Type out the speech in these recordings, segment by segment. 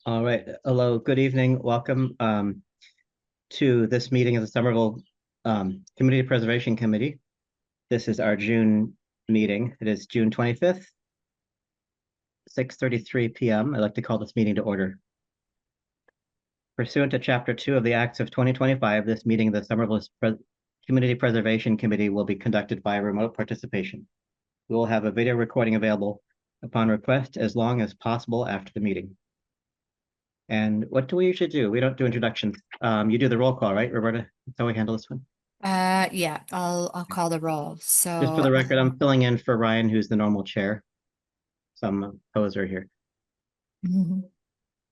All right. Hello, good evening. Welcome to this meeting of the Somerville Community Preservation Committee. This is our June meeting. It is June 25th, 6:33 p.m. I'd like to call this meeting to order. Pursuant to Chapter 2 of the Acts of 2025, this meeting of the Somerville Community Preservation Committee will be conducted by remote participation. We will have a video recording available upon request as long as possible after the meeting. And what do we usually do? We don't do introductions. You do the roll call, right, Roberta? That's how we handle this one. Yeah, I'll call the roll. Just for the record, I'm filling in for Ryan, who's the normal chair. So I'm a poser here.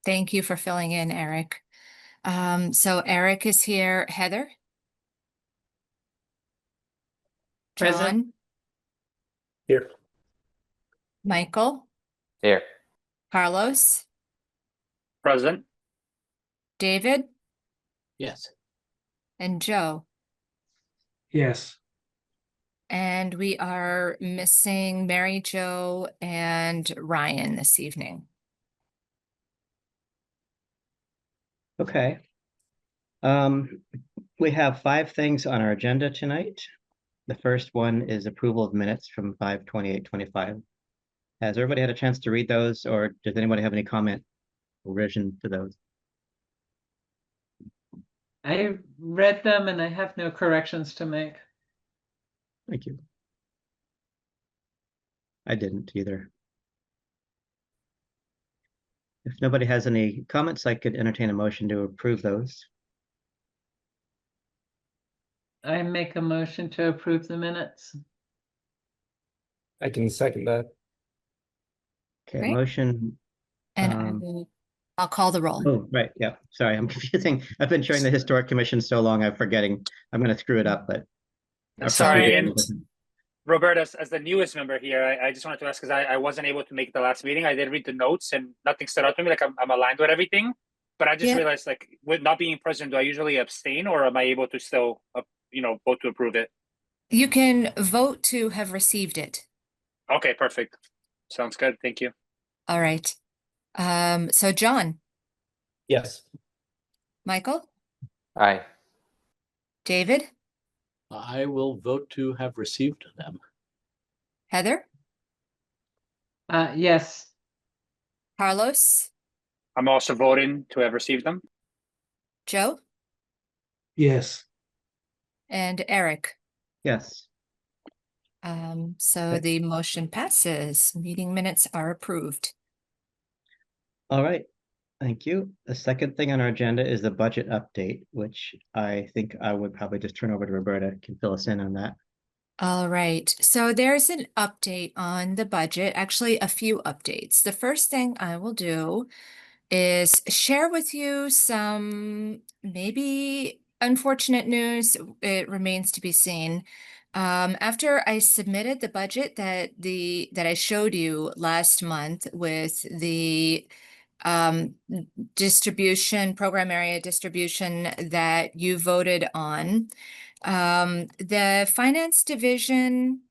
Thank you for filling in, Eric. So Eric is here. Heather? Present. John? Here. Michael? Here. Carlos? Present. David? Yes. And Joe? Yes. And we are missing Mary Jo and Ryan this evening. Okay. We have 5 things on our agenda tonight. The first one is approval of minutes from 5/28/25. Has everybody had a chance to read those, or does anybody have any comment or revision to those? I read them and I have no corrections to make. Thank you. I didn't either. If nobody has any comments, I could entertain a motion to approve those. I make a motion to approve the minutes. I can second that. Okay, Great. motion. And I'll call the roll. Oh, right. Yeah. Sorry, I'm confusing. I've been chairing the Historic Commission so long, I'm forgetting. I'm going to screw it up, but. Sorry, and Procedure- Roberta, as the newest member here, I just wanted to ask because I wasn't able to make the last meeting. I did read the notes and nothing stood out to me. Like I'm aligned with everything, but I just Yeah. realized, like, with not being present, do I usually abstain or am I able to still, vote to approve it? You can vote to have received it. Okay, perfect. Sounds good. Thank you. All right. So John, Yes. Michael, Aye. David, I will vote to have received them. Heather, Yes. Carlos, I'm also voting to have received them. Joe, Yes. and Eric. Yes. So Okay. the motion passes. Meeting minutes are approved. All right. Thank you. The second thing on our agenda is the budget update, which I think I would probably just turn over to Roberta, can fill us in on that. All right, so there's an update on the budget, actually a few updates. The first thing I will do is share with you some maybe unfortunate news. It remains to be seen. After I submitted the budget that I showed you last month with the program area distribution that you voted on, the finance division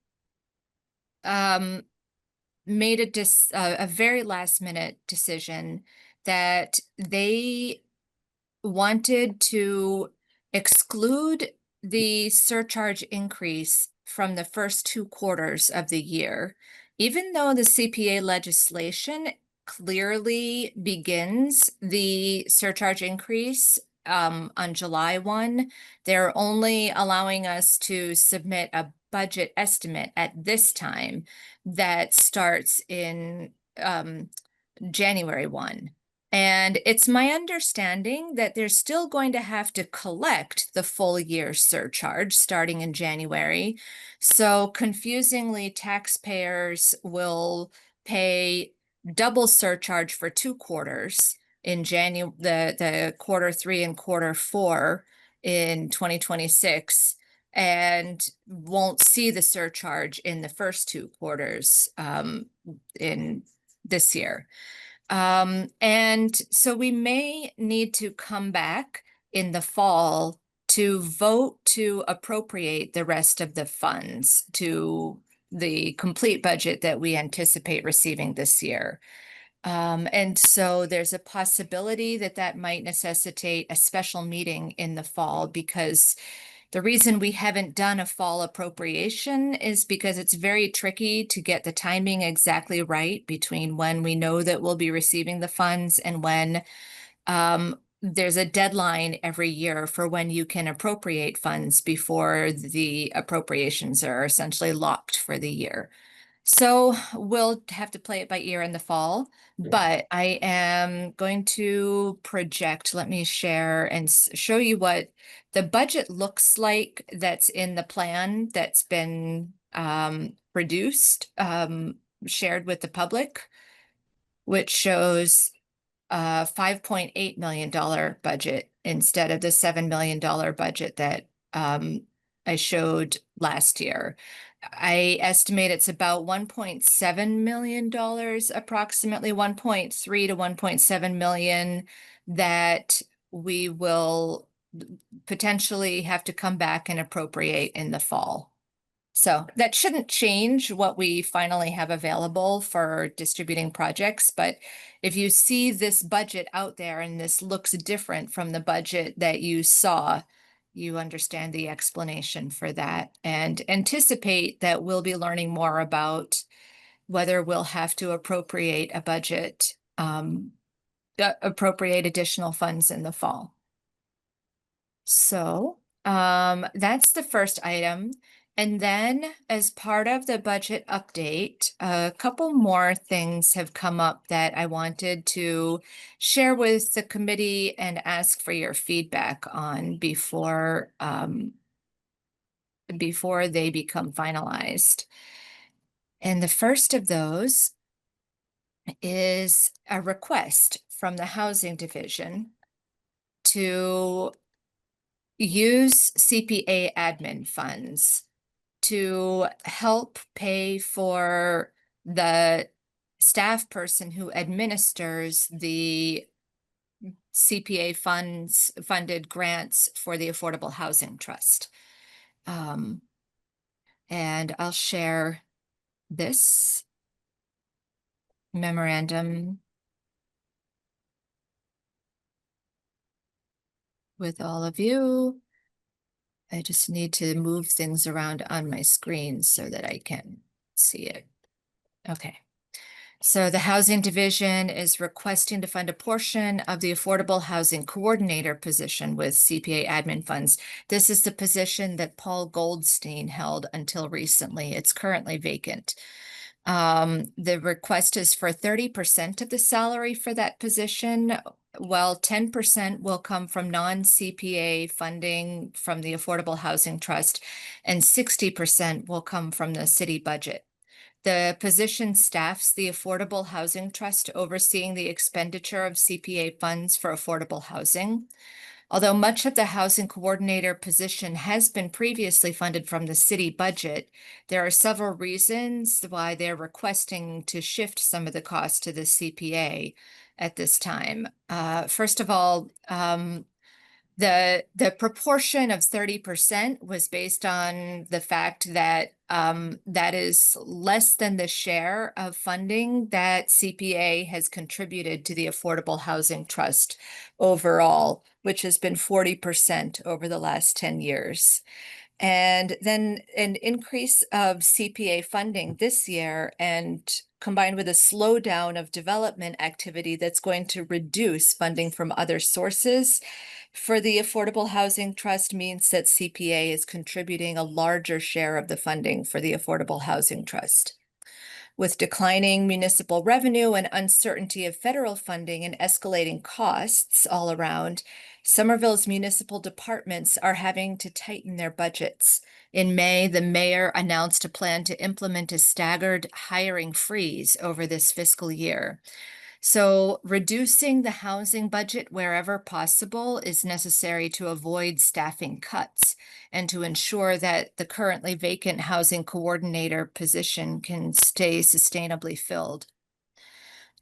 made a very last minute decision that they wanted to exclude the surcharge increase from the first 2 quarters of the year, even though the CPA legislation clearly begins the surcharge increase on July 1. They're only allowing us to submit a budget estimate at this time that starts in January 1. And it's my understanding that they're still going to have to collect the full year surcharge starting in January. So confusingly, taxpayers will pay double surcharge for 2 quarters in January, the quarter 3 and quarter 4 in 2026, and won't see the surcharge in the first 2 quarters in this year. And so we may need to come back in the fall to vote to appropriate the rest of the funds to the complete budget that we anticipate receiving this year. And so there's a possibility that that might necessitate a special meeting in the fall, because the reason we haven't done a fall appropriation is because it's very tricky to get the timing exactly right between when we know that we'll be receiving the funds and when there's a deadline every year for when you can appropriate funds before the appropriations are essentially locked for the year. So we'll have to play it by ear in the fall, but I am going to project, let me share and show you what the budget looks like that's in the plan that's been produced, shared with the public, which shows a $5.8 million budget instead of the $7 million budget that I showed last year. I estimate it's about $1.7 million, approximately 1.3 to 1.7 million, that we will potentially have to come back and appropriate in the fall. So that shouldn't change what we finally have available for distributing projects. But if you see this budget out there and this looks different from the budget that you saw, you understand the explanation for that and anticipate that we'll be learning more about whether we'll have to appropriate a budget, appropriate additional funds in the fall. So that's the first item. And then as part of the budget update, a couple more things have come up that I wanted to share with the committee and ask for your feedback on before they become finalized. And the first of those is a request from the Housing Division to use CPA admin funds to help pay for the staff person who administers the CPA funded grants for the Affordable Housing Trust. And I'll share this memorandum with all of you. I just need to move things around on my screen so that I can see it. Okay. So the Housing Division is requesting to fund a portion of the Affordable Housing Coordinator position with CPA admin funds. This is the position that Paul Goldstein held until recently. It's currently vacant. The request is for 30% of the salary for that position. Well, 10% will come from non-CPA funding from the Affordable Housing Trust, and 60% will come from the city budget. The position staffs the Affordable Housing Trust, overseeing the expenditure of CPA funds for affordable housing. Although much of the housing coordinator position has been previously funded from the city budget, there are several reasons why they're requesting to shift some of the costs to the CPA at this time. First of all, the proportion of 30% was based on the fact that that is less than the share of funding that CPA has contributed to the Affordable Housing Trust overall, which has been 40% over the last 10 years. And then an increase of CPA funding this year, and combined with a slowdown of development activity that's going to reduce funding from other sources for the Affordable Housing Trust, means that CPA is contributing a larger share of the funding for the Affordable Housing Trust. With declining municipal revenue and uncertainty of federal funding and escalating costs all around, Somerville's municipal departments are having to tighten their budgets. In May, the mayor announced a plan to implement a staggered hiring freeze over this fiscal year. So reducing the housing budget wherever possible is necessary to avoid staffing cuts and to ensure that the currently vacant housing coordinator position can stay sustainably filled.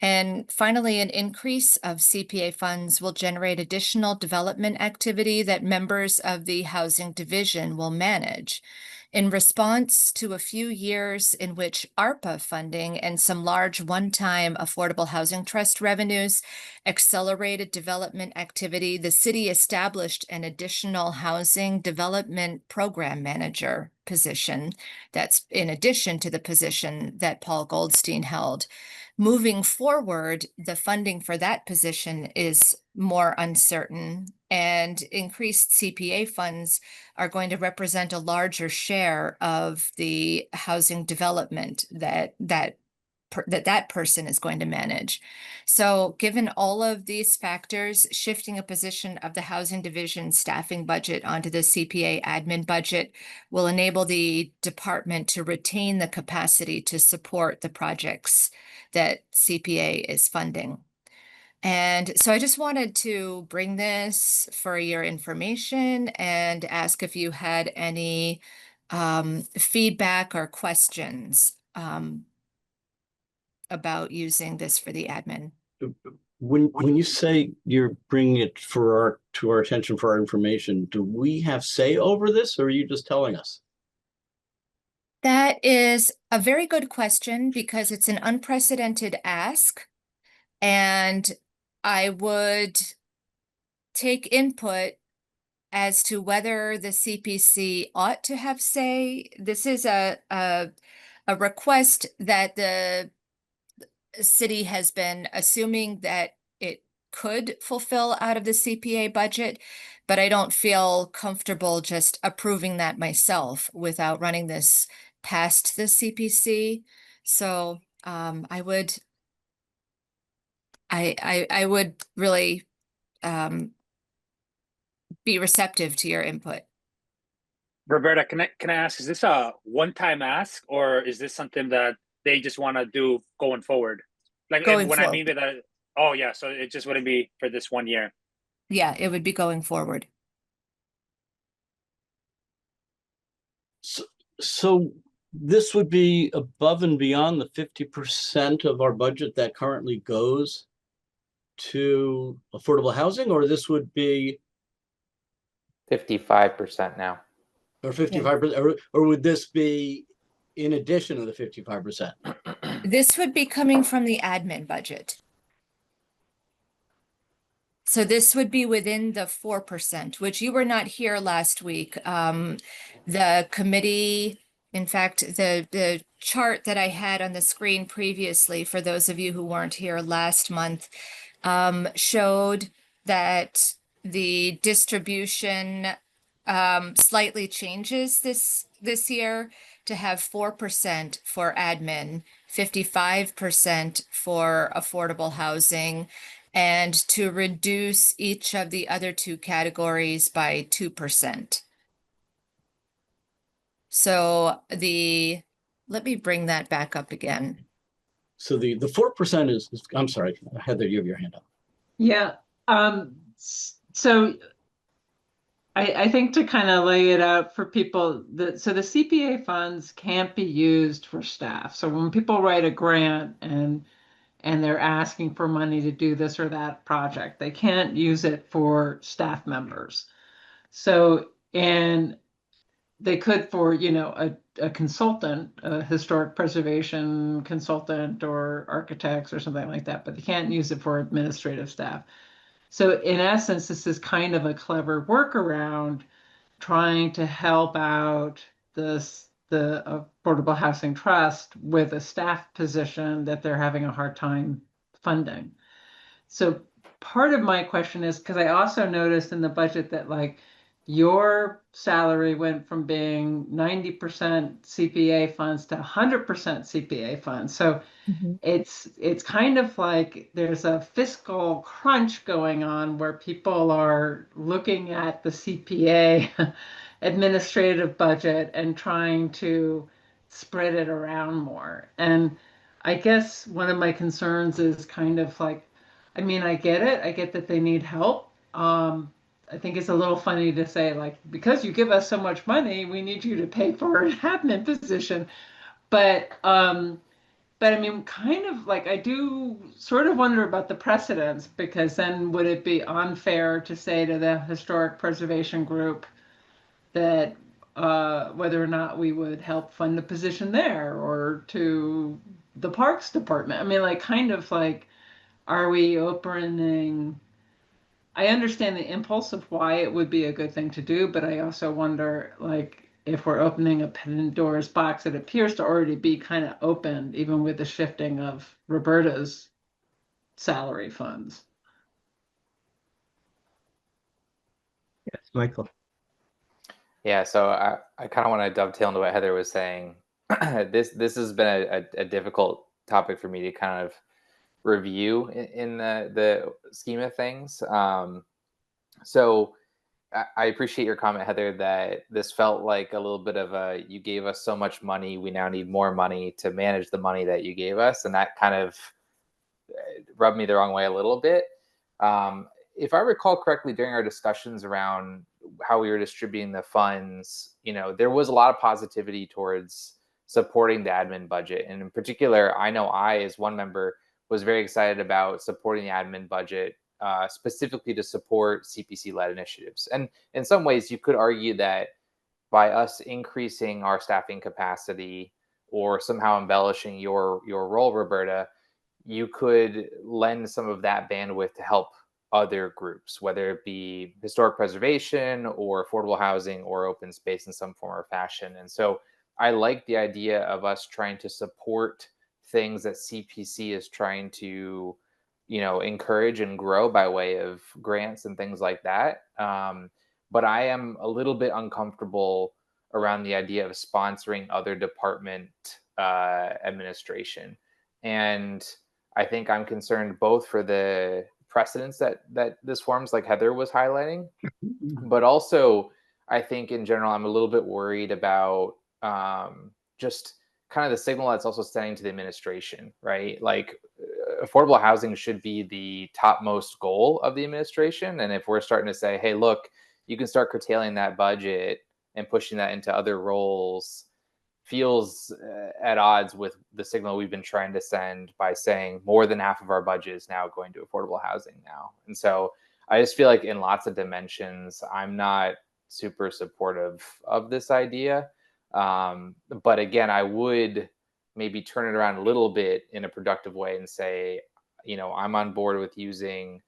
And finally, an increase of CPA funds will generate additional development activity that members of the Housing Division will manage. In response to a few years in which ARPA funding and some large one-time Affordable Housing Trust revenues accelerated development activity, the city established an additional housing development program manager position that's in addition to the position that Paul Goldstein held. Moving forward, the funding for that position is more uncertain, and increased CPA funds are going to represent a larger share of the housing development that person is going to manage. So given all of these factors, shifting a position of the housing division staffing budget onto the CPA admin budget will enable the department to retain the capacity to support the projects that CPA is funding. And so I just wanted to bring this for your information and ask if you had any feedback or questions about using this for the admin. When you say you're bringing it to our attention for our information, do we have say over this, or are you just telling us? That is a very good question because it's an unprecedented ask, and I would take input as to whether the CPC ought to have say. This is a request that the city has been assuming that it could fulfill out of the CPA budget, but I don't feel comfortable just approving that myself without running this past the CPC. So I would really be receptive to your input. Roberta, can I ask, is this a one-time ask, or is this something that they just want to do going forward? Like Going when I mean forward. by that, oh yeah, so it just wouldn't be for this 1 year. Yeah, it would be going forward. So this would be above and beyond the 50% of our budget that currently goes to affordable housing, or this would be 55% now. or 55%, or would this be in addition to the 55%? This would be coming from the admin budget. So this would be within the 4%, which you were not here last week. The committee, in fact, the chart that I had on the screen previously, for those of you who weren't here last month, showed that the distribution slightly changes this year to have 4% for admin, 55% for affordable housing, and to reduce each of the other two categories by 2%. So let me bring that back up again. So the 4% is, I'm sorry, Heather, you have your hand up. Yeah. So I think to kind of lay it out for people, so the CPA funds can't be used for staff. So when people write a grant and they're asking for money to do this or that project, they can't use it for staff members. So, and they could for, a consultant, a historic preservation consultant or architects or something like that, but they can't use it for administrative staff. So in essence, this is kind of a clever workaround trying to help out the Affordable Housing Trust with a staff position that they're having a hard time funding. So part of my question is, because I also noticed in the budget that like your salary went from being 90% CPA funds to 100% CPA funds. So it's kind of like there's a fiscal crunch going on where people are looking at the CPA administrative budget and trying to spread it around more. And I guess one of my concerns is kind of like, I mean, I get it. I get that they need help. I think it's a little funny to say, like, because you give us so much money, we need you to pay for an admin position. But I mean, kind of like, I do sort of wonder about the precedents, because then would it be unfair to say to the historic preservation group that whether or not we would help fund the position there or to the Parks Department. I mean, like, kind of like, are we opening? I understand the impulse of why it would be a good thing to do, but I also wonder, like, if we're opening a Pandora's box, it appears to already be kind of open, even with the shifting of Roberta's salary funds. Yes, Michael. Yeah, so I kind of want to dovetail into what Heather was saying. This has been a difficult topic for me to kind of review in the scheme of things. So I appreciate your comment, Heather, that this felt like a little bit of a, you gave us so much money, we now need more money to manage the money that you gave us. And that kind of rubbed me the wrong way a little bit. If I recall correctly, during our discussions around how we were distributing the funds, there was a lot of positivity towards supporting the admin budget. And in particular, I know I, as one member, was very excited about supporting the admin budget, specifically to support CPC-led initiatives. And in some ways, you could argue that by us increasing our staffing capacity or somehow embellishing your role, Roberta, you could lend some of that bandwidth to help other groups, whether it be historic preservation or affordable housing or open space in some form or fashion. And so I like the idea of us trying to support things that CPC is trying to, encourage and grow by way of grants and things like that. But I am a little bit uncomfortable around the idea of sponsoring other department administration. And I think I'm concerned both for the precedents that this forms, like Heather was highlighting, but also I think in general, I'm a little bit worried about just kind of the signal that's also sending to the administration, right? Like affordable housing should be the topmost goal of the administration. And if we're starting to say, hey, look, you can start curtailing that budget and pushing that into other roles, feels at odds with the signal we've been trying to send by saying more than half of our budget is now going to affordable housing now. And so I just feel like in lots of dimensions, I'm not super supportive of this idea. But again, I would maybe turn it around a little bit in a productive way and say, I'm on board with using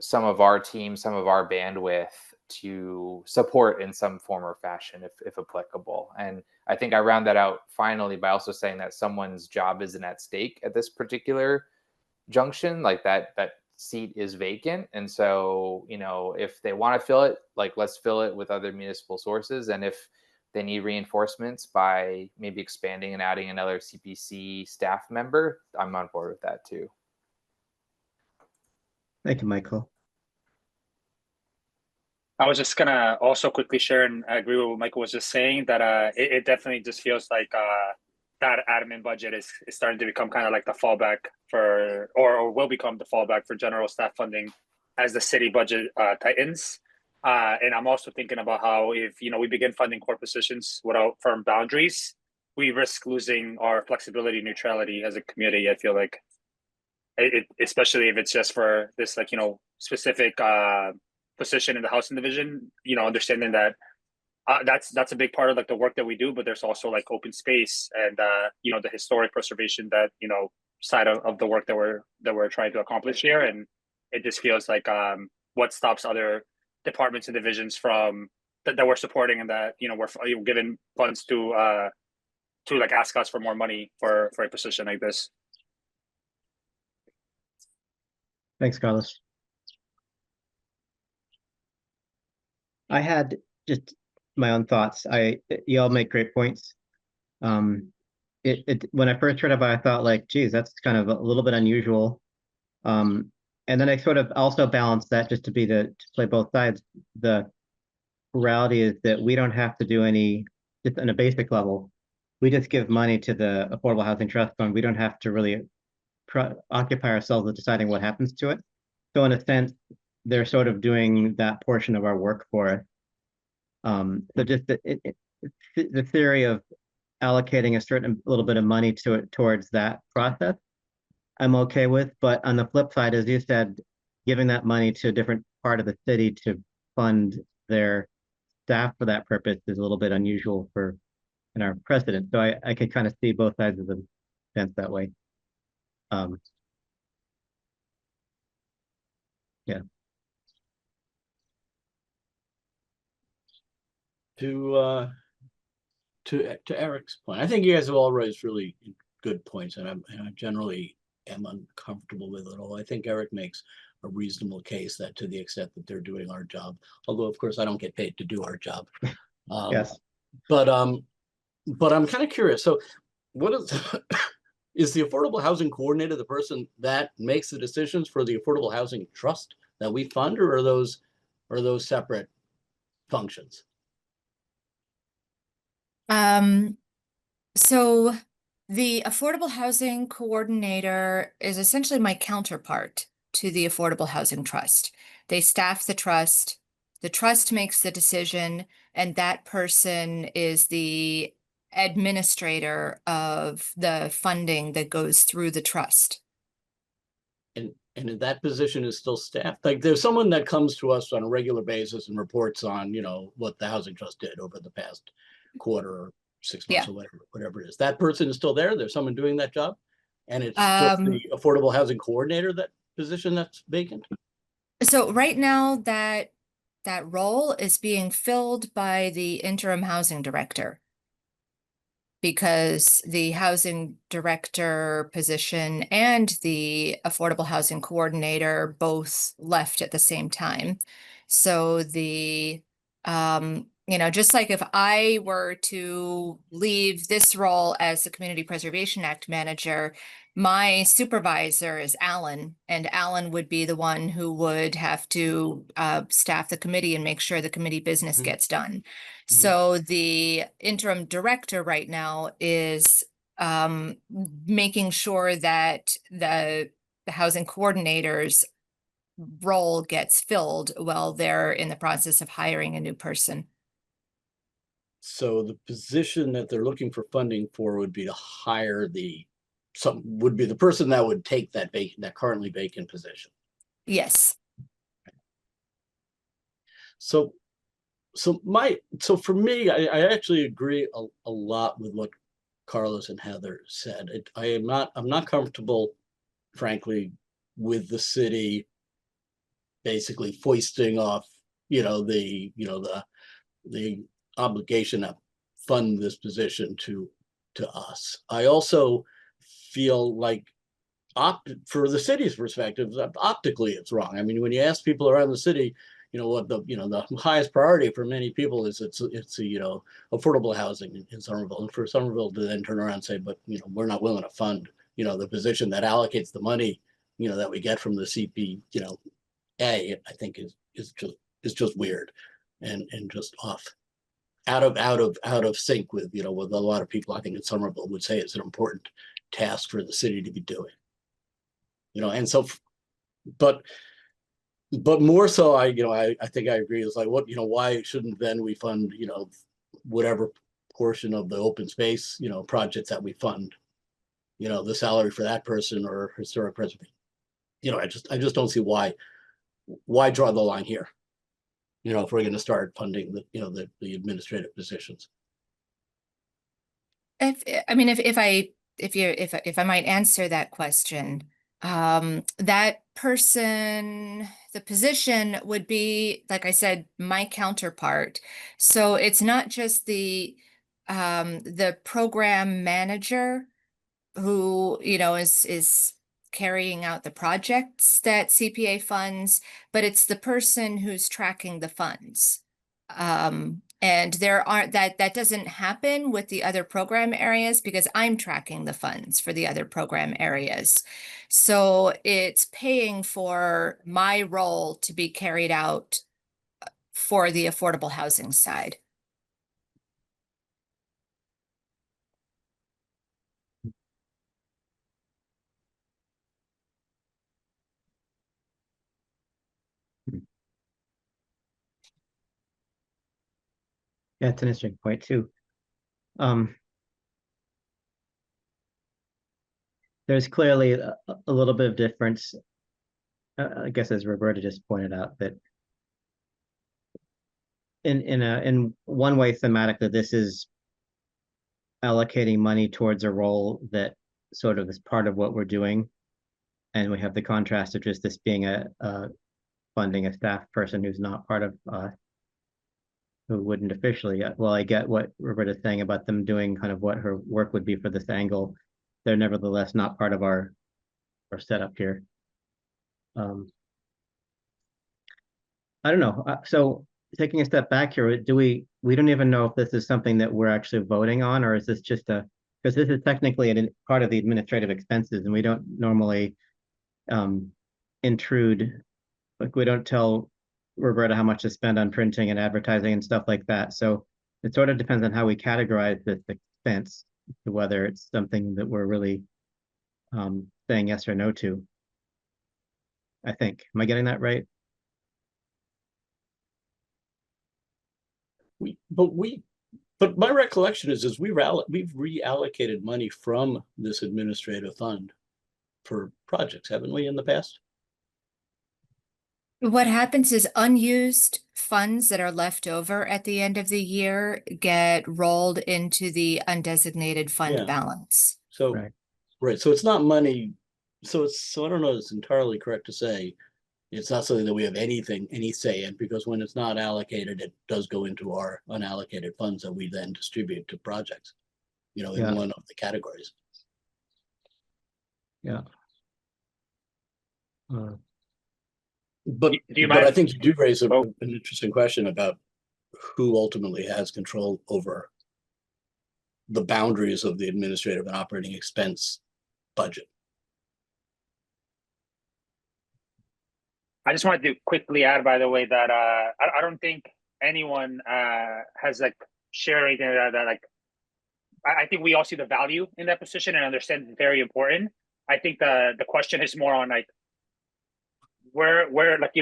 some of our team, some of our bandwidth to support in some form or fashion, if applicable. And I think I round that out finally by also saying that someone's job isn't at stake at this particular junction, like that seat is vacant. And so, if they want to fill it, like, let's fill it with other municipal sources. And if they need reinforcements by maybe expanding and adding another CPC staff member, I'm on board with that too. Thank you, Michael. I was just gonna also quickly share, and I agree with what Michael was just saying, that it definitely just feels like that admin budget is starting to become kind of like the fallback for, or will become the fallback for general staff funding as the city budget tightens. And I'm also thinking about how if we begin funding core positions without firm boundaries, we risk losing our flexibility and neutrality as a community. I feel like especially if it's just for this specific position in the housing division, understanding that that's a big part of like the work that we do, but there's also like open space and the historic preservation that side of the work that we're trying to accomplish here. And it just feels like what stops other departments and divisions from that we're supporting, and that we're given funds to like ask us for more money for a position like this. Thanks, Carlos. I had just my own thoughts. You all make great points. When I first heard about it, I thought like, geez, that's kind of a little bit unusual. And then I sort of also balanced that just to play both sides. The reality is that we don't have to do any, just on a basic level, we just give money to the Affordable Housing Trust Fund. We don't have to really occupy ourselves with deciding what happens to it. So in a sense, they're sort of doing that portion of our work for us. So just the theory of allocating a little bit of money towards that process, I'm okay with. But on the flip side, as you said, giving that money to a different part of the city to fund their staff for that purpose is a little bit unusual in our precedent. So I could kind of see both sides of the fence that way. Yeah. To Eric's point, I think you guys have all raised really good points, and I generally am uncomfortable with it all. I think Eric makes a reasonable case that to the extent that they're doing our job, although of course I don't get paid to do our job. Yes. But I'm kind of curious. So what is is the affordable housing coordinator the person that makes the decisions for the affordable housing trust that we fund, or are those separate functions? So the Affordable Housing Coordinator is essentially my counterpart to the Affordable Housing Trust. They staff the trust makes the decision, and that person is the administrator of the funding that goes through the trust. And if that position is still staffed, like there's someone that comes to us on a regular basis and reports on, what the housing trust did over the past quarter or 6 months Yeah. or whatever it is. That person is still there. There's someone doing that job. And it's just the affordable housing coordinator, that position that's vacant. So right now that role is being filled by the interim housing director, because the housing director position and the affordable housing coordinator both left at the same time. So just like if I were to leave this role as the Community Preservation Act manager, my supervisor is Alan, and Alan would be the one who would have to staff the committee and make sure the committee business gets done. So the interim director right now is making sure that the housing coordinator's role gets filled while they're in the process of hiring a new person. So the position that they're looking for funding for would be to hire would be the person that would take that currently vacant position. Yes. So for me, I actually agree a lot with what Carlos and Heather said. I'm not comfortable, frankly, with the city basically foisting off, the obligation to fund this position to us. I also feel like for the city's perspective, optically it's wrong. I mean, when you ask people around the city, what the highest priority for many people is, it's affordable housing in Somerville, and for Somerville to then turn around and say, but we're not willing to fund the position that allocates the money that we get from the CP I think is just weird and just off, out of sync with with a lot of people I think in Somerville would say it's an important task for the city to be doing. And so, but more so, I think I agree. It's like, why shouldn't then we fund, whatever portion of the open space, projects that we fund, the salary for that person or historic preservation. I just don't see why draw the line here, if we're going to start funding the administrative positions. If I might answer that question, that person, the position would be, like I said, my counterpart. So it's not just the program manager who, is carrying out the projects that CPA funds, but it's the person who's tracking the funds. And that doesn't happen with the other program areas because I'm tracking the funds for the other program areas. So it's paying for my role to be carried out for the affordable housing side. Yeah, it's an interesting point too. There's clearly a little bit of difference, I guess, as Roberta just pointed out, that in one way thematically, this is allocating money towards a role that sort of is part of what we're doing. And we have the contrast of just this being a funding a staff person who's not part of who wouldn't officially. Well, I get what Roberta's saying about them doing kind of what her work would be for this angle. They're nevertheless not part of our setup here. I don't know. So taking a step back here, we don't even know if this is something that we're actually voting on, or is this just because this is technically part of the administrative expenses, and we don't normally intrude, like we don't tell Roberta how much to spend on printing and advertising and stuff like that. So it sort of depends on how we categorize this expense, whether it's something that we're really saying yes or no to. I think. Am I getting that right? But my recollection is we've reallocated money from this administrative fund for projects, haven't we, in the past? What happens is unused funds that are left over at the end of the year get rolled into the undesignated fund Yeah. balance. So, right. So it's not money. So I don't know. It's entirely correct to say it's not something that we have any say in, because when it's not allocated, it does go into our unallocated funds that we then distribute to projects, in one of the categories. Yeah. But Do you but I mind? think you do raise an interesting question about who ultimately has control over the boundaries of the administrative and operating expense budget. I just wanted to quickly add, by the way, that I don't think anyone has like shared anything that like. I think we all see the value in that position and understand it's very important. I think the question is more on like where like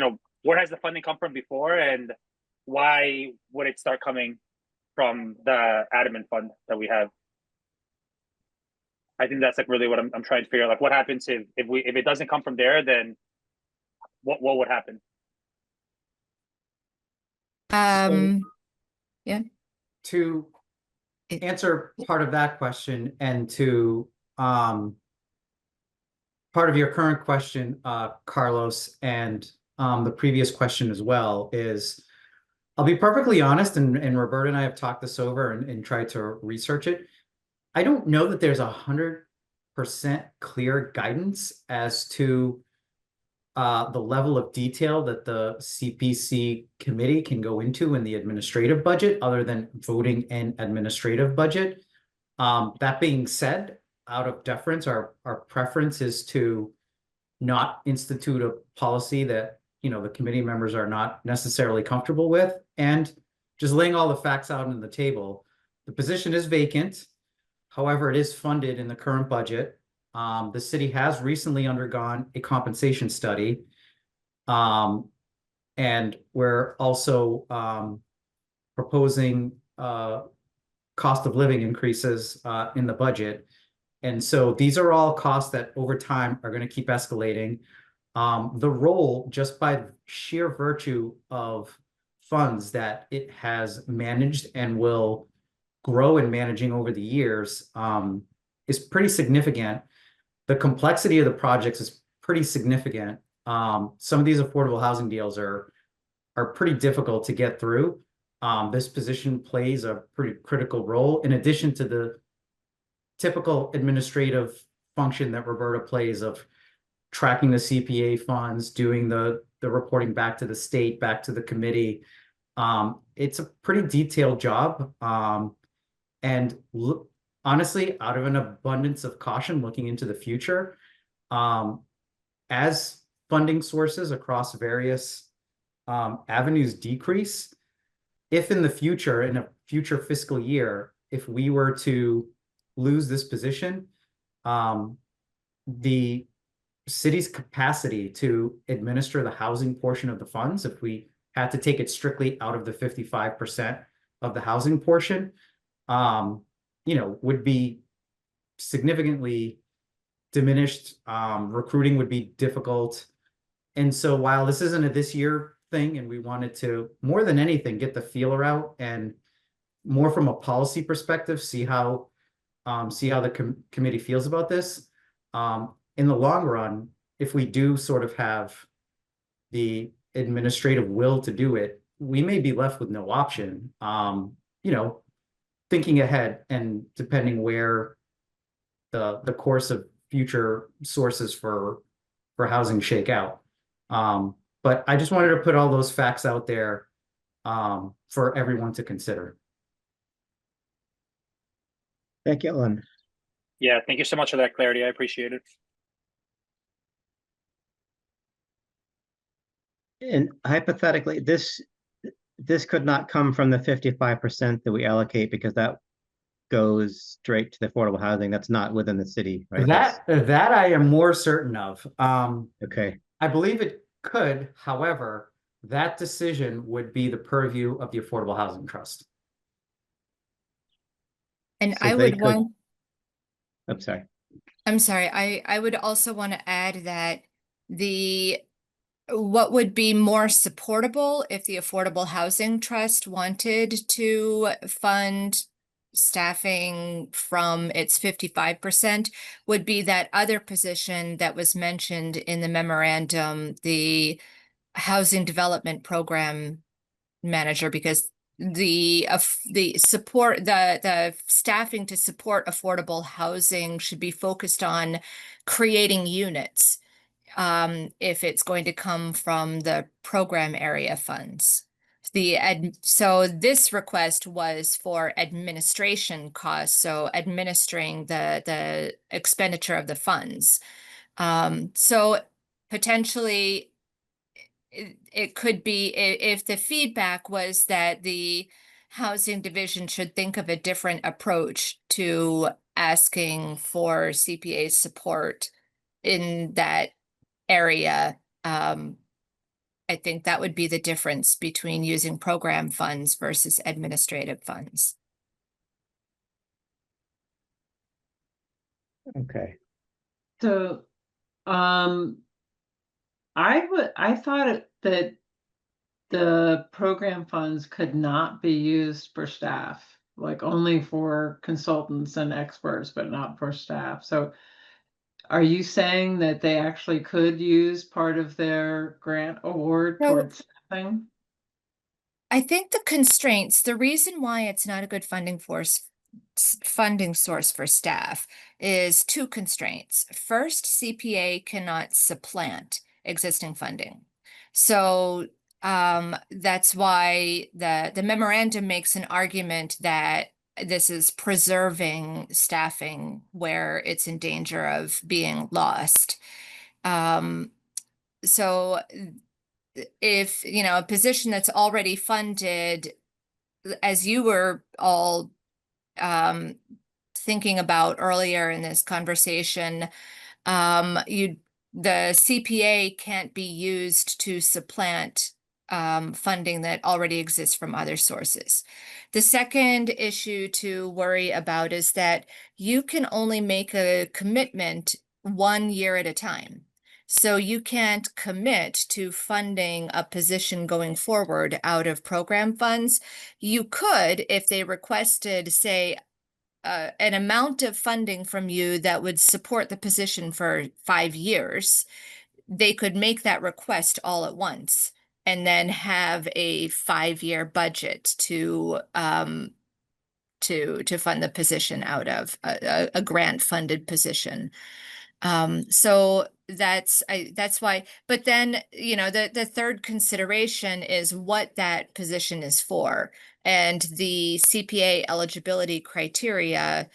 where has the funding come from before, and why would it start coming from the admin fund that we have? I think that's like really what I'm trying to figure out. Like, what happens if it doesn't come from there, then what would happen? Yeah. To answer part of that question, and to part of your current question, Carlos, and the previous question as well, is I'll be perfectly honest, and Roberta and I have talked this over and tried to research it. I don't know that there's 100% clear guidance as to the level of detail that the CPC committee can go into in the administrative budget, other than voting an administrative budget. That being said, out of deference, our preference is to not institute a policy that the committee members are not necessarily comfortable with. And just laying all the facts out on the table, the position is vacant. However, it is funded in the current budget. The city has recently undergone a compensation study. And we're also proposing cost of living increases in the budget. And so these are all costs that over time are going to keep escalating. The role, just by sheer virtue of funds that it has managed and will grow in managing over the years, is pretty significant. The complexity of the projects is pretty significant. Some of these affordable housing deals are pretty difficult to get through. This position plays a pretty critical role, in addition to the typical administrative function that Roberta plays of tracking the CPA funds, doing the reporting back to the state, back to the committee. It's a pretty detailed job. And honestly, out of an abundance of caution looking into the future, as funding sources across various avenues decrease, if in the future, in a future fiscal year, if we were to lose this position, the city's capacity to administer the housing portion of the funds, if we had to take it strictly out of the 55% of the housing portion, would be significantly diminished. Recruiting would be difficult. And so while this isn't a this year thing, and we wanted to, more than anything, get the feeler out and more from a policy perspective, see how the committee feels about this. In the long run, if we do sort of have the administrative will to do it, we may be left with no option. You know, thinking ahead and depending where the course of future sources for housing shake out. But I just wanted to put all those facts out there for everyone to consider. Thank you, Ellen. Yeah, thank you so much for that clarity. I appreciate it. And hypothetically, this could not come from the 55% that we allocate because that goes straight to the affordable housing. That's not within the city, right? That I am more certain of. Okay. I believe it could, however, that decision would be the purview of the Affordable Housing Trust. And So I they would could- want, I'm sorry. I'm sorry, I would also want to add that what would be more supportable if the Affordable Housing Trust wanted to fund staffing from its 55% would be that other position that was mentioned in the memorandum, the Housing Development Program Manager, because the support, the staffing to support affordable housing should be focused on creating units if it's going to come from the program area funds. So this request was for administration costs, so administering the expenditure of the funds. So potentially it could be, if the feedback was that the housing division should think of a different approach to asking for CPA support in that area, I think that would be the difference between using program funds versus administrative funds. Okay. So, I thought that the program funds could not be used for staff, like only for consultants and experts, but not for staff. So are you saying that they actually could use part of their grant award No. towards staffing? I think the reason why it's not a good funding source for staff is two constraints. First, CPA cannot supplant existing funding. So that's why the memorandum makes an argument that this is preserving staffing where it's in danger of being lost. So if, a position that's already funded, as you were all thinking about earlier in this conversation, the CPA can't be used to supplant funding that already exists from other sources. The second issue to worry about is that you can only make a commitment 1 year at a time. So you can't commit to funding a position going forward out of program funds. You could, if they requested, say, an amount of funding from you that would support the position for 5 years, they could make that request all at once and then have a 5-year budget to fund the position out of a grant funded position. So that's why, but then, the third consideration is what that position is for. And the CPA eligibility criteria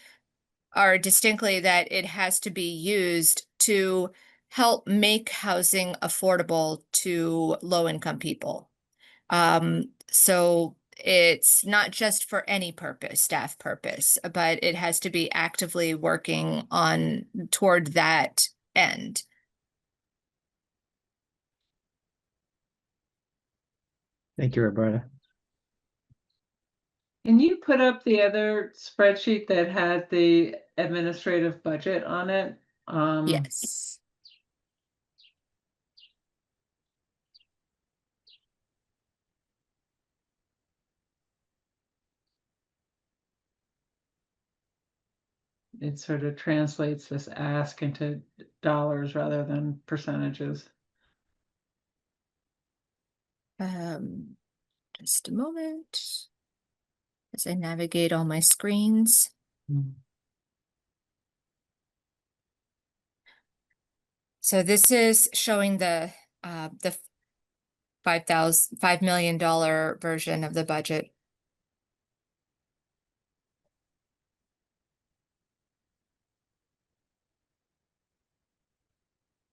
are distinctly that it has to be used to help make housing affordable to low-income people. So it's not just for any purpose, staff purpose, but it has to be actively working toward that end. Thank you, Roberta. Can you put up the other spreadsheet that had the administrative budget on it? Yes. it sort of translates this ask into dollars rather than percentages. Just a moment as I navigate all my screens. So this is showing the $5 million version of the budget.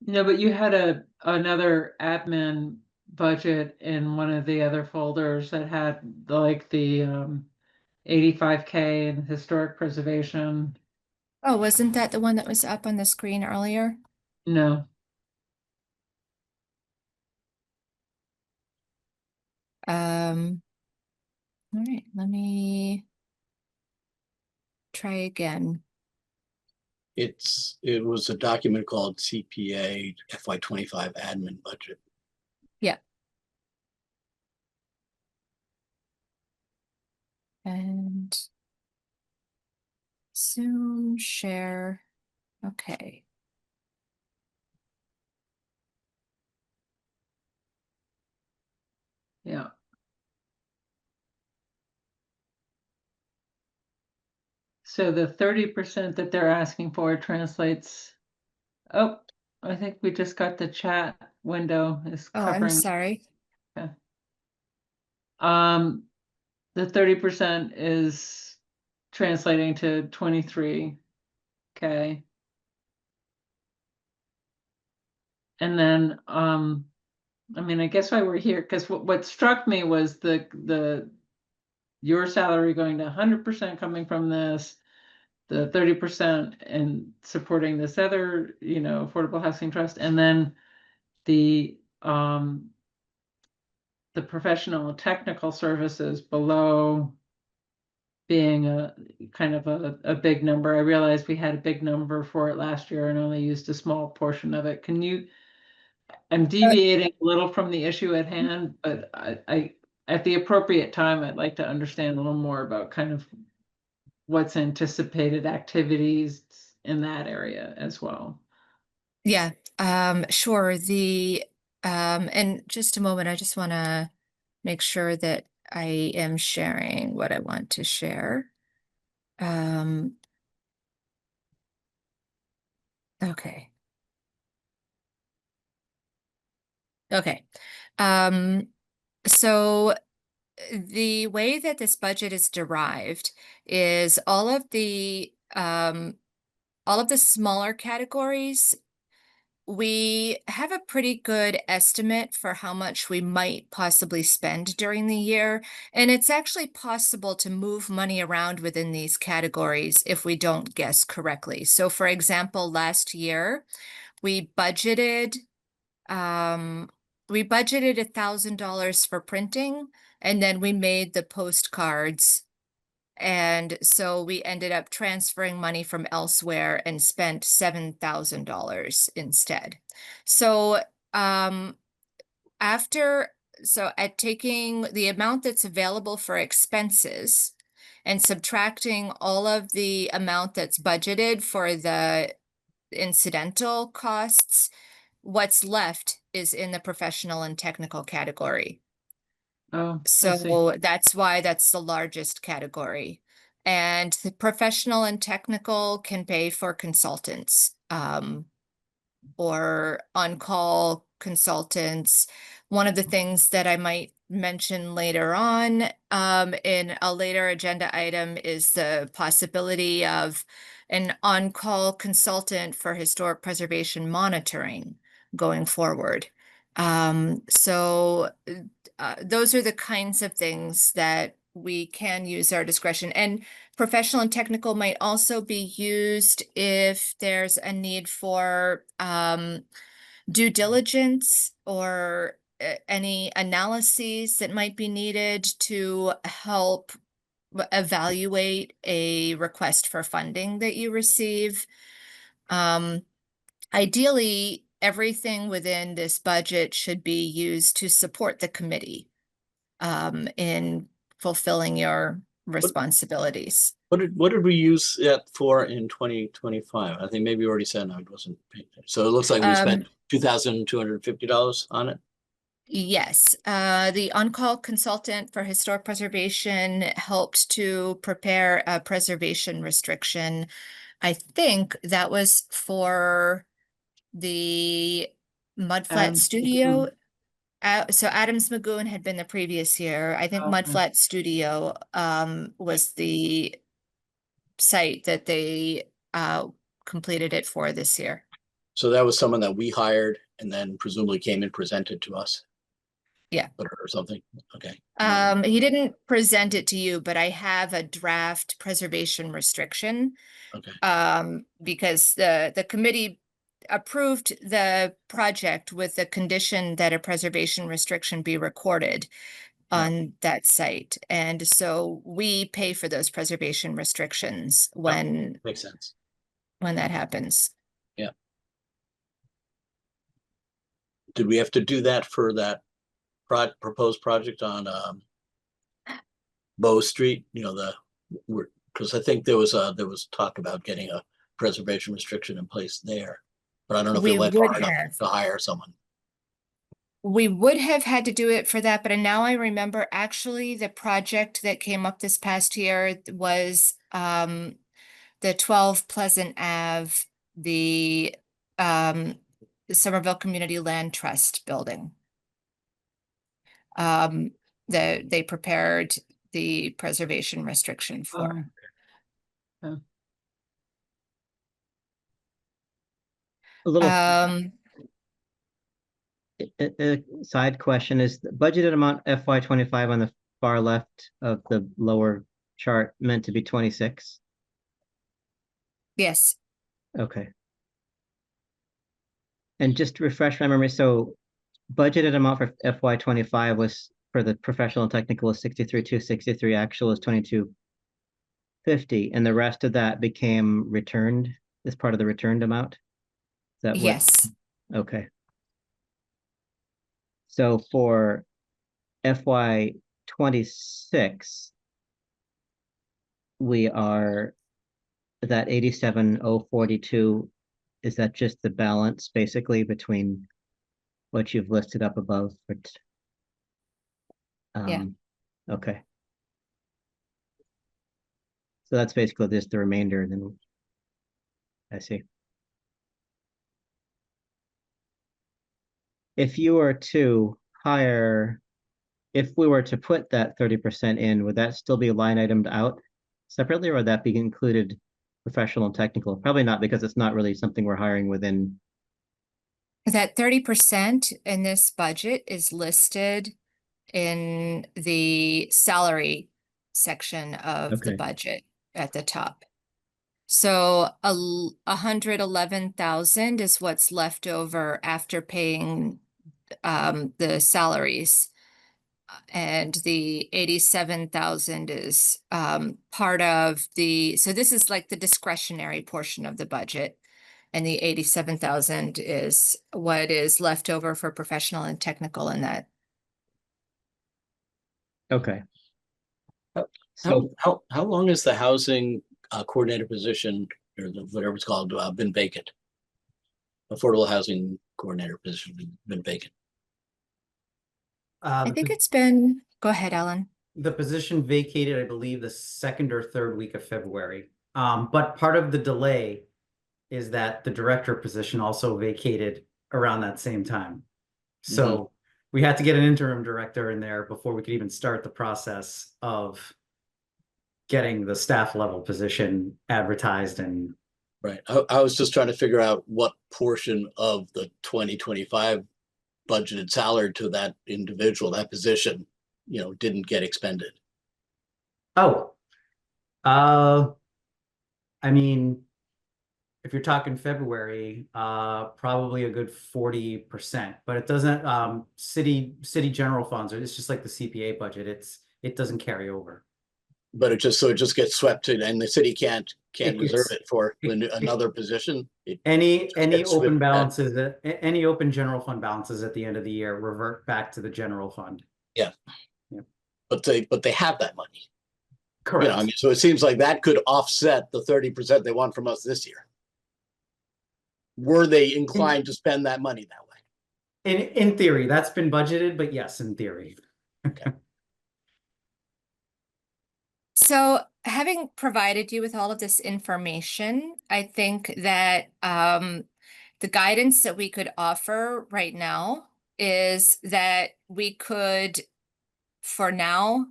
No, but you had another admin budget in one of the other folders that had like the 85K in historic preservation. Oh, wasn't that the one that was up on the screen earlier? No. All right, let me try again. It was a document called CPA FY25 admin budget. Yeah. And Zoom share. Okay. Yeah. So the 30% that they're asking for translates. Oh, I think we just got the chat window is Oh, I'm covering. sorry. Okay. The 30% is translating to 23K. And then, I mean, I guess why we're here, because what struck me was your salary going to 100% coming from this, the 30% and supporting this other, affordable housing trust, and then the professional and technical services below being a kind of a big number. I realized we had a big number for it last year and only used a small portion of it. I'm deviating a little from the issue at hand, but I at the appropriate time, I'd like to understand a little more about kind of what's anticipated activities in that area as well. Yeah, sure. And just a moment, I just want to make sure that I am sharing what I want to share. Okay. Okay. So the way that this budget is derived is all of the smaller categories. We have a pretty good estimate for how much we might possibly spend during the year, and it's actually possible to move money around within these categories if we don't guess correctly. So for example, last year we budgeted $1,000 for printing, and then we made the postcards. And so we ended up transferring money from elsewhere and spent $7,000 instead. So at taking the amount that's available for expenses and subtracting all of the amount that's budgeted for the incidental costs, what's left is in the professional and technical category. Oh, I see. So that's why that's the largest category. And the professional and technical can pay for consultants, or on-call consultants. One of the things that I might mention later on, in a later agenda item, is the possibility of an on-call consultant for historic preservation monitoring going forward. So those are the kinds of things that we can use our discretion. And professional and technical might also be used if there's a need for due diligence or any analyses that might be needed to help evaluate a request for funding that you receive. Ideally, everything within this budget should be used to support the committee in fulfilling your responsibilities. What did we use that for in 2025? I think maybe you already said, no, it wasn't. So it looks like we spent $2,250 on it. Yes, the on-call consultant for historic preservation helped to prepare a preservation restriction. I think that was for the Mudflat Studio. So Adams Magoon had been the previous year. I think Okay. Mudflat Studio was the site that they completed it for this year. So that was someone that we hired and then presumably came and presented to us. Yeah. Or something. Okay. He didn't present it to you, but I have a draft preservation restriction. Okay. Because the committee approved the project with the condition that a preservation restriction be recorded on that site. And so we pay for those preservation restrictions when Makes sense. that happens. Yeah. Did we have to do that for that proposed project on Bow Street? You know, because I think there was talk about getting a preservation restriction in place there, but I don't know if We we went would far enough have. to hire someone. We would have had to do it for that, but now I remember actually the project that came up this past year was the 12 Pleasant Ave, the Somerville Community Land Trust building. They prepared the preservation restriction for. A little a side question is the budgeted amount FY25 on the far left of the lower chart meant to be 26? Yes, Okay. And just to refresh my memory, so budgeted amount for FY25 was for the professional and technical is 63,263, actual is 2250, and the rest of that became returned as part of the returned amount? Is that what? yes. Okay. So for FY26, we are that 87,042. Is that just the balance basically between what you've listed up above? Yeah. Okay. So that's basically just the remainder, and then I see. If you were to hire, if we were to put that 30% in, would that still be line itemed out separately, or would that be included professional and technical? Probably not, because it's not really something we're hiring within. That 30% in this budget is listed in the salary section of the Okay. budget at the top. So 111,000 is what's left over after paying the salaries. And the 87,000 is part of so this is like the discretionary portion of the budget. And the 87,000 is what is left over for professional and technical in that. Okay. So how long has the housing coordinator position, or whatever it's called, been vacant? Affordable housing coordinator position been vacant. I think it's been, go ahead, Ellen. The position vacated, I believe, the 2nd or 3rd week of February. But part of the delay is that the director position also vacated around that same time. So we had to get an interim director in there before we could even start the process of getting the staff level position advertised. And right. I was just trying to figure out what portion of the 2025 budgeted salary to that individual, that position, didn't get expended. I mean, if you're talking February, probably a good 40%, but it doesn't, city general funds, it's just like the CPA budget. It doesn't carry over. But it just gets swept in, and the city can't reserve it for another position. Any open balances, any open general fund balances at the end of the year revert back to the general fund. Yeah. But they have that money. You know, I mean, so it seems like that could offset the 30% they want from us this year. Were they inclined to spend that money that way? In theory, that's been budgeted, but yes, in theory. So having provided you with all of this information, I think that the guidance that we could offer right now is that we could, for now,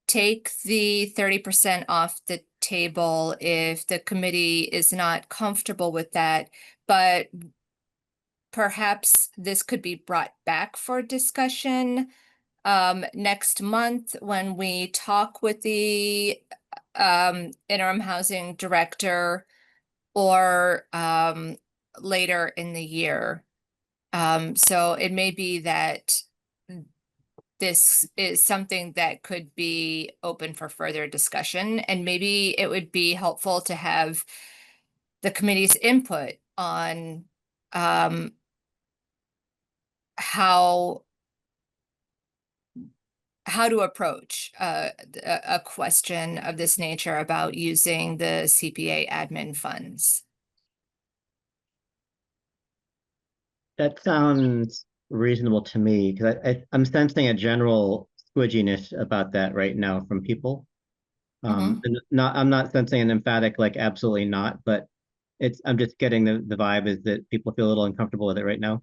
take the 30% off the table if the committee is not comfortable with that, but perhaps this could be brought back for discussion next month when we talk with the interim housing director, or later in the year. So it may be that this is something that could be open for further discussion, and maybe it would be helpful to have the committee's input on how to approach a question of this nature about using the CPA admin funds. That sounds reasonable to me, because I'm sensing a general squidginess about that right now from people. And I'm not sensing an emphatic, like, absolutely not, but I'm just getting the vibe is that people feel a little uncomfortable with it right now.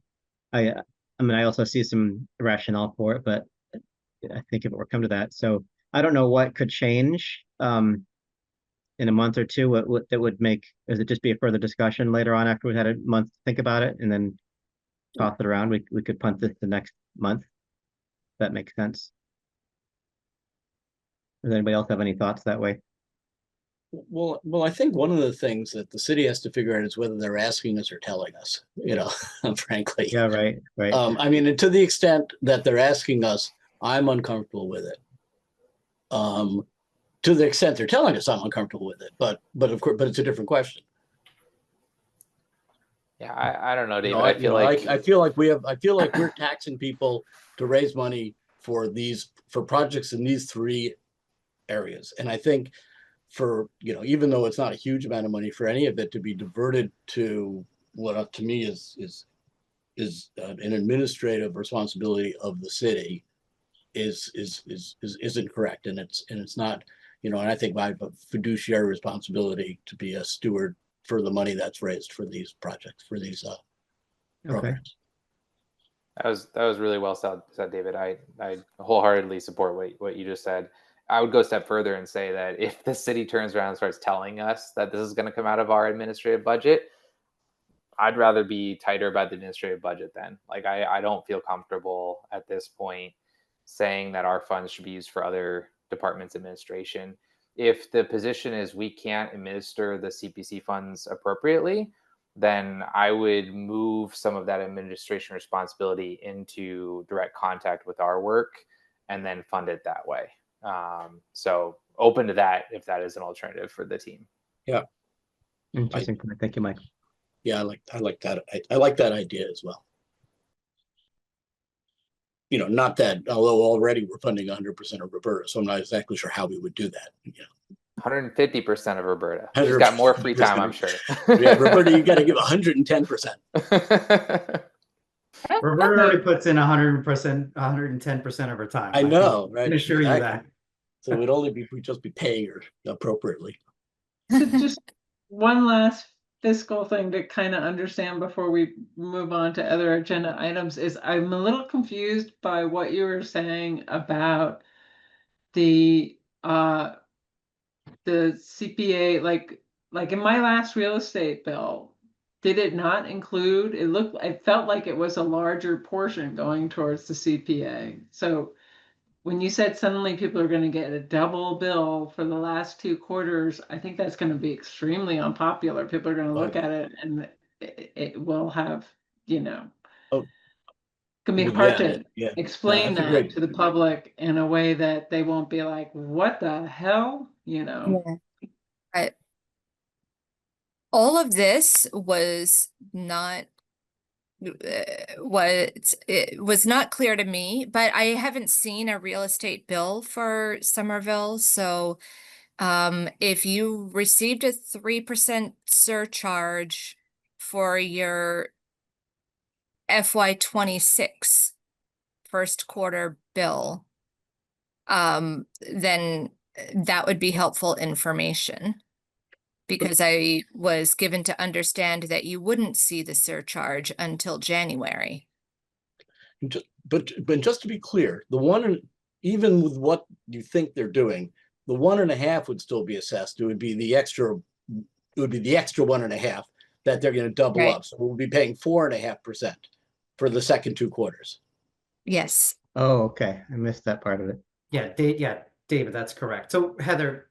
I mean, I also see some rationale for it, but I think if it were come to that, so I don't know what could change in a month or two. What that would make, is it just be a further discussion later on after we've had a month to think about it and then toss it around? We could punt this the next month. That makes sense. Does anybody else have any thoughts that way? Well, I think one of the things that the city has to figure out is whether they're asking us or telling us, you know, frankly. Yeah, right. I mean, and to the extent that they're asking us, I'm uncomfortable with it. To the extent they're telling us, I'm uncomfortable with it. But of course, but it's a different question. Yeah, I don't know, David. No, I feel like I feel like we're taxing people to raise money for projects in these three areas. And I think for, you know, even though it's not a huge amount of money, for any of it to be diverted to what to me is an administrative responsibility of the city isn't correct. And it's not, you know, and I think I have a fiduciary responsibility to be a steward for the money that's raised for these projects, for these programs. that was really well said, David. I wholeheartedly support what you just said. I would go a step further and say that if the city turns around and starts telling us that this is going to come out of our administrative budget, I'd rather be tighter about the administrative budget then. Like, I don't feel comfortable at this point saying that our funds should be used for other departments' administration. If the position is we can't administer the CPC funds appropriately, then I would move some of that administration responsibility into direct contact with our work and then fund it that way. So open to that if that is an alternative for the team. Yeah. Interesting point. Thank you, Mike. Yeah, I like that. I like that idea as well. You know, not that, although already we're funding 100% of Roberta, so I'm not exactly sure how we would do that. You know, 150% of Roberta. She's got more free time, I'm sure. Yeah, Roberta, you got to give 110%. Roberta already puts in 100%, 110% of her time. I know, right? I can assure you that. So we'd just be paying her appropriately. So just one last fiscal thing to kind of understand before we move on to other agenda items is I'm a little confused by what you were saying about the CPA, like in my last real estate bill, did it not include, it felt like it was a larger portion going towards the CPA. So when you said suddenly people are going to get a double bill for the last 2 quarters, I think that's going to be extremely unpopular. People are going to look at it and it will have, you know, can be hard to explain that to the public in a way that they won't be like, what the hell, you know? Yeah. All of this was not it was not clear to me, but I haven't seen a real estate bill for Somerville, so If you received a 3% surcharge for your FY 26 first quarter bill, then that would be helpful information. Because I was given to understand that you wouldn't see the surcharge until January. But just to be clear, even with what you think they're doing, the 1.5 would still be assessed. It would be the extra 1.5 that they're going to double Right. up. So we'll be paying 4.5% for the second 2 quarters. Yes. Oh, okay. I missed that part of it. Yeah, David, that's correct. So Heather,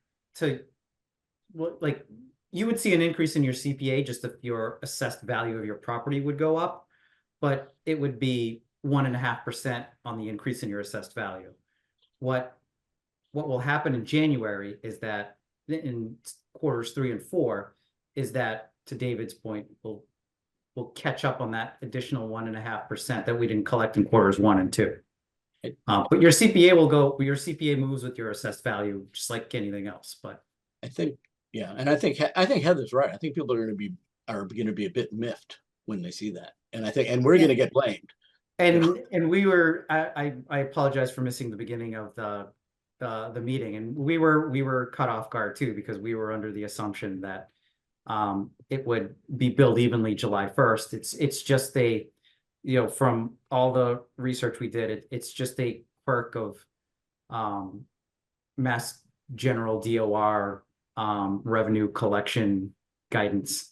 like you would see an increase in your CPA just if your assessed value of your property would go up, but it would be 1.5% on the increase in your assessed value. What will happen in January is that in quarters 3 and 4 is that, to David's point, we'll catch up on that additional 1.5% that we didn't collect in quarters 1 and 2. But your CPA moves with your assessed value just like anything else. But I think, yeah, and I think Heather's right. I think people are going to be a bit miffed when they see that, and we're going to get blamed. And we were, I apologize for missing the beginning of the meeting, and we were caught off guard too, because we were under the assumption that it would be billed evenly July 1st. It's just from all the research we did, it's just a quirk of Mass General DOR revenue collection guidance.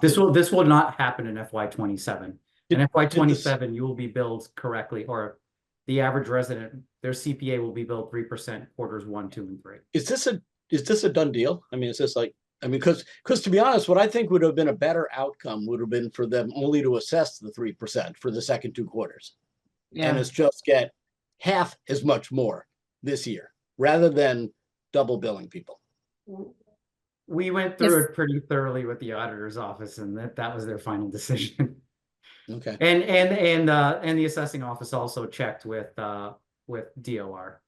This will not happen in FY 27. In FY 27, you will be billed correctly, or the average resident, their CPA will be billed 3% quarters 1, 2, and 3. Is this a done deal? I mean, is this because to be honest, what I think would have been a better outcome would have been for them only to assess the 3% for the second 2 quarters. Yeah. And it's just get half as much more this year rather than double billing people. We went through it pretty thoroughly with the auditor's office, and that was their final decision. Okay. And the assessing office also checked with DOR.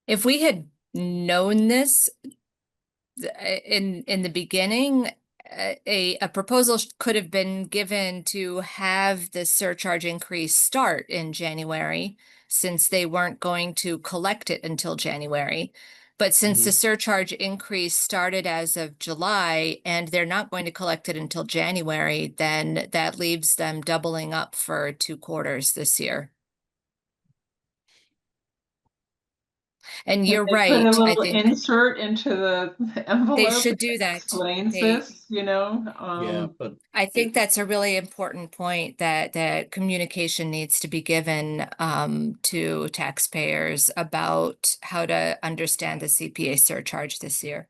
If we had known this in the beginning, a proposal could have been given to have the surcharge increase start in January, since they weren't going to collect it until January. But since the surcharge increase started as of July and they're not going to collect it until January, then that leaves them doubling up for 2 quarters this year. And you're right. Put a I little think insert into the envelope. they should do that. Explains They- this, you know. Yeah, but I think that's a really important point, that communication needs to be given to taxpayers about how to understand the CPA surcharge this year.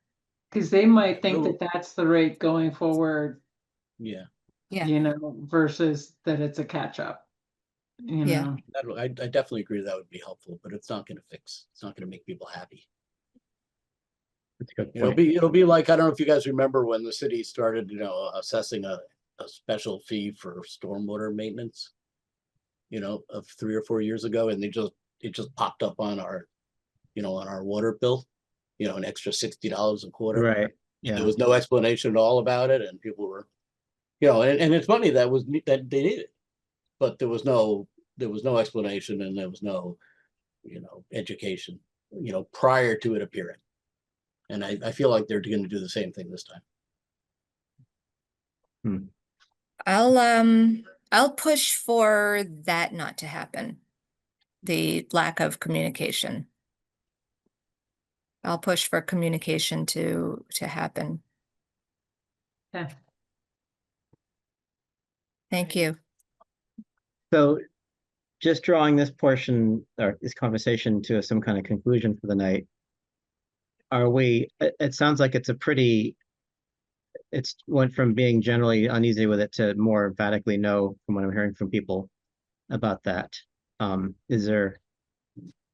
Because they might think that that's the rate going forward, yeah, Yeah. you know, versus that it's a catch up. You Yeah. know. I definitely agree that would be helpful, but it's not going to make people happy. That's a good It'll point. be like, I don't know if you guys remember when the city started, assessing a special fee for stormwater maintenance, of 3 or 4 years ago, and it just popped up on our, on our water bill, an extra $60 a quarter. Right. Yeah. There was no explanation at all about it, and people were, and it's money that they needed, but there was no explanation, and there was no, education, prior to it appearing. And I feel like they're going to do the same thing this time. I'll push for that not to happen. The lack of communication. I'll push for communication to happen. Yeah. Thank you. So just drawing this portion or this conversation to some kind of conclusion for the night. It sounds like it's went from being generally uneasy with it to more emphatically no from what I'm hearing from people about that.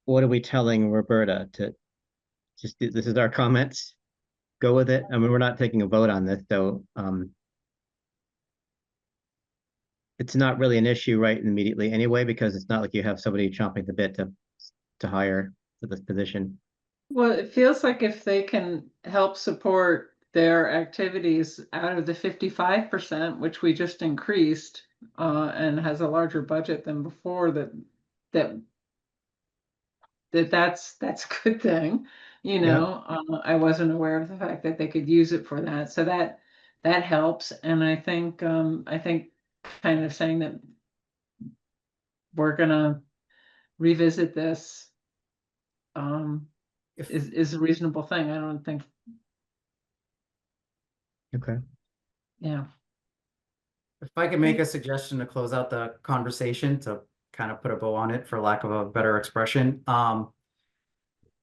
What are we telling Roberta to just, this is our comments, go with it? I mean, we're not taking a vote on this, so it's not really an issue right immediately anyway, because it's not like you have somebody chomping the bit to hire for this position. Well, it feels like if they can help support their activities out of the 55%, which we just increased, and has a larger budget than before, that that's a good thing. You Yep. know, I wasn't aware of the fact that they could use it for that, so that helps. And I think kind of saying that we're gonna revisit this If, is a reasonable thing. I don't think, Okay. yeah. if I could make a suggestion to close out the conversation, to kind of put a bow on it, for lack of a better expression,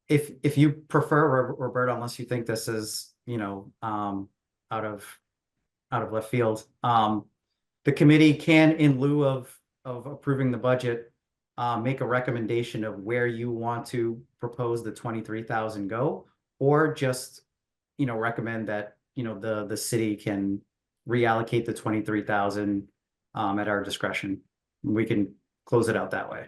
if you prefer, Roberta, unless you think this is, out of left field, the committee can, in lieu of approving the budget, make a recommendation of where you want to propose the 23,000 go, or just, recommend that, the city can reallocate the 23,000 at our discretion. We can close it out that way.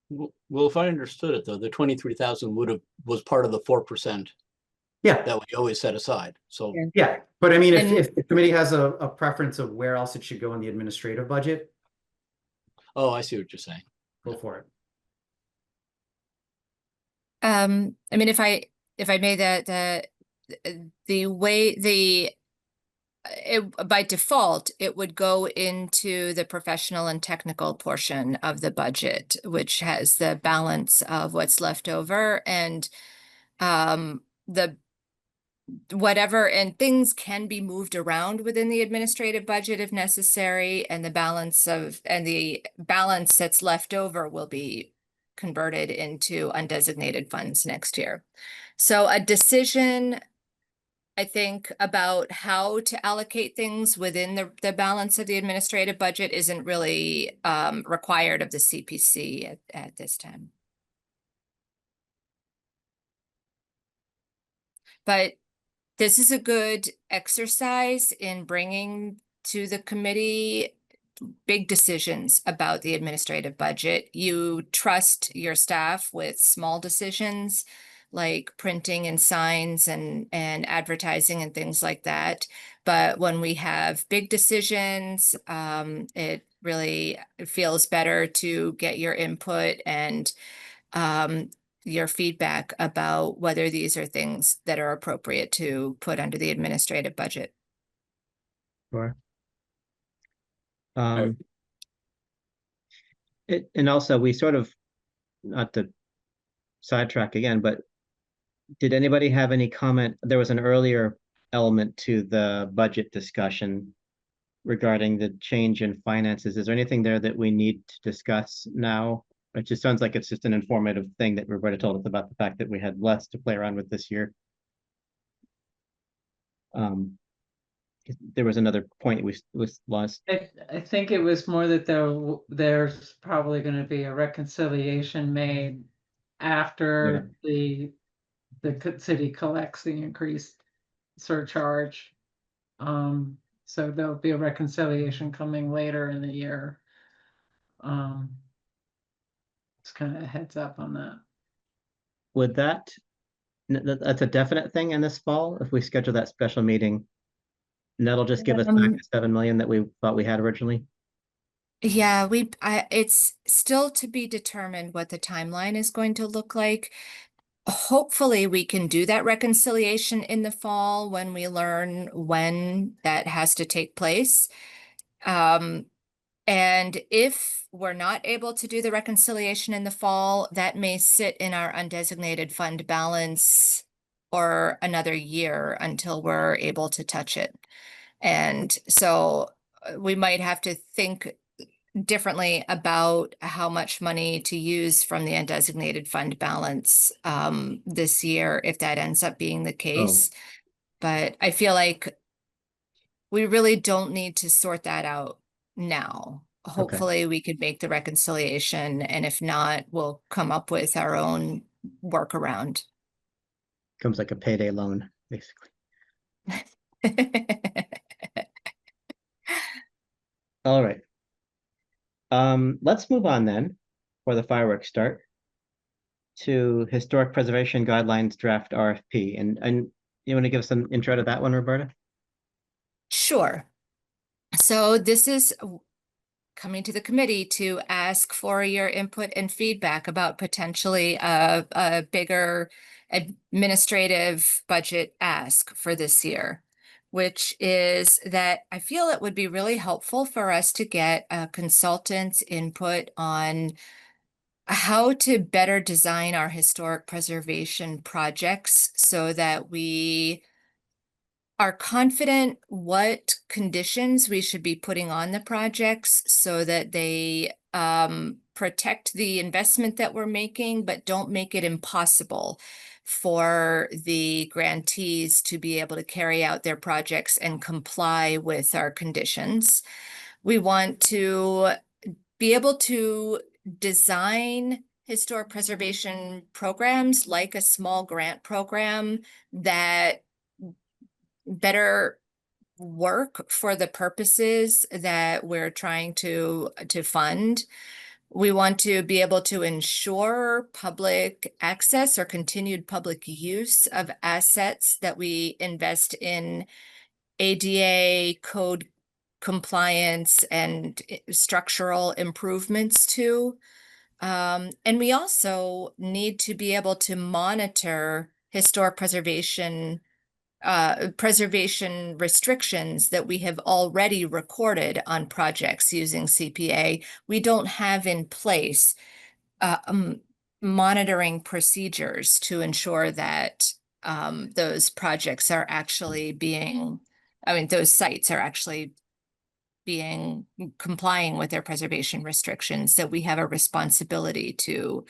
Well, if I understood it though, the 23,000 was part of the 4% Yeah, that we always set aside. So yeah. But I mean, And- if the committee has a preference of where else it should go in the administrative budget, oh, I see what you're saying. go for it. I mean, if I may, the way by default, it would go into the professional and technical portion of the budget, which has the balance of what's left over, and the whatever, and things can be moved around within the administrative budget if necessary, and the balance that's left over will be converted into undesignated funds next year. So a decision, I think, about how to allocate things within the balance of the administrative budget isn't really required of the CPC at this time. But this is a good exercise in bringing to the committee big decisions about the administrative budget. You trust your staff with small decisions like printing and signs and advertising and things like that. But when we have big decisions, it really feels better to get your input and your feedback about whether these are things that are appropriate to put under the administrative budget. Sure. And also we sort of, not to sidetrack again, but did anybody have any comment? There was an earlier element to the budget discussion regarding the change in finances. Is there anything there that we need to discuss now? It just sounds like it's just an informative thing that Roberta told us about the fact that we had less to play around with this year. There was another point we was lost. I think it was more that there's probably going to be a reconciliation made after the city collects the increased surcharge. So there'll be a reconciliation coming later in the year. It's kind of a heads up on that. Would that's a definite thing in this fall if we schedule that special meeting? And that'll just give us back the 7 million that we thought we had originally. Yeah, it's still to be determined what the timeline is going to look like. Hopefully we can do that reconciliation in the fall when we learn when that has to take place. And if we're not able to do the reconciliation in the fall, that may sit in our undesignated fund balance for another year until we're able to touch it. And so we might have to think differently about how much money to use from the undesignated fund balance this year, if that ends up being the case. But I feel like we really don't need to sort that out now. Hopefully we could make the reconciliation, and if not, we'll come up with our own workaround. Comes like a payday loan, basically. All right. Let's move on then for the fireworks start. to Historic Preservation Guidelines Draft RFP. And you want to give us an intro to that one, Roberta? Sure. So this is coming to the committee to ask for your input and feedback about potentially a bigger administrative budget ask for this year, which is that I feel it would be really helpful for us to get a consultant's input on how to better design our historic preservation projects so that we are confident what conditions we should be putting on the projects so that they protect the investment that we're making, but don't make it impossible for the grantees to be able to carry out their projects and comply with our conditions. We want to be able to design historic preservation programs like a small grant program that better work for the purposes that we're trying to fund. We want to be able to ensure public access or continued public use of assets that we invest in ADA code compliance and structural improvements to. And we also need to be able to monitor historic preservation restrictions that we have already recorded on projects using CPA. We don't have in place monitoring procedures to ensure that those projects are actually being, those sites are actually being complying with their preservation restrictions that we have a responsibility to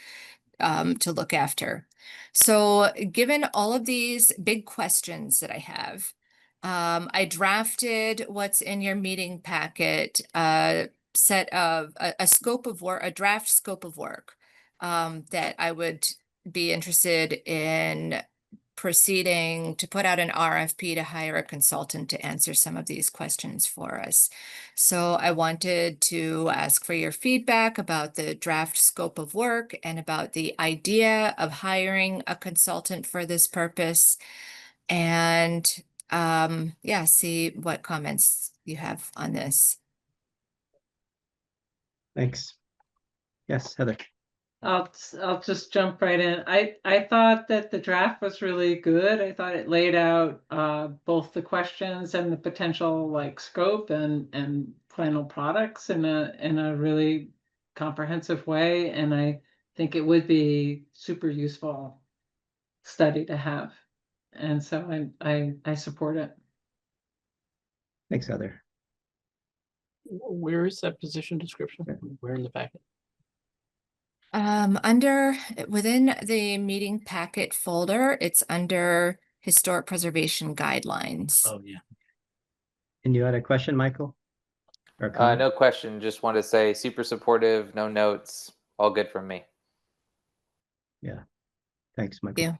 look after. So given all of these big questions that I have, I drafted what's in your meeting packet, a scope of work, a draft scope of work that I would be interested in proceeding to put out an RFP to hire a consultant to answer some of these questions for us. So I wanted to ask for your feedback about the draft scope of work and about the idea of hiring a consultant for this purpose. And yeah, see what comments you have on this. Thanks. Yes, Heather. I'll just jump right in. I thought that the draft was really good. I thought it laid out both the questions and the potential like scope and final products in a really comprehensive way. And I think it would be super useful study to have. And so I support it. Thanks, Heather. Where is that position description? Where in the packet? Within the meeting packet folder, it's under historic preservation guidelines. Oh, yeah. And you had a question, Michael? Or a comment? No question. Just want to say super supportive, no notes, all good from me. Yeah. Thanks, Michael. Yeah.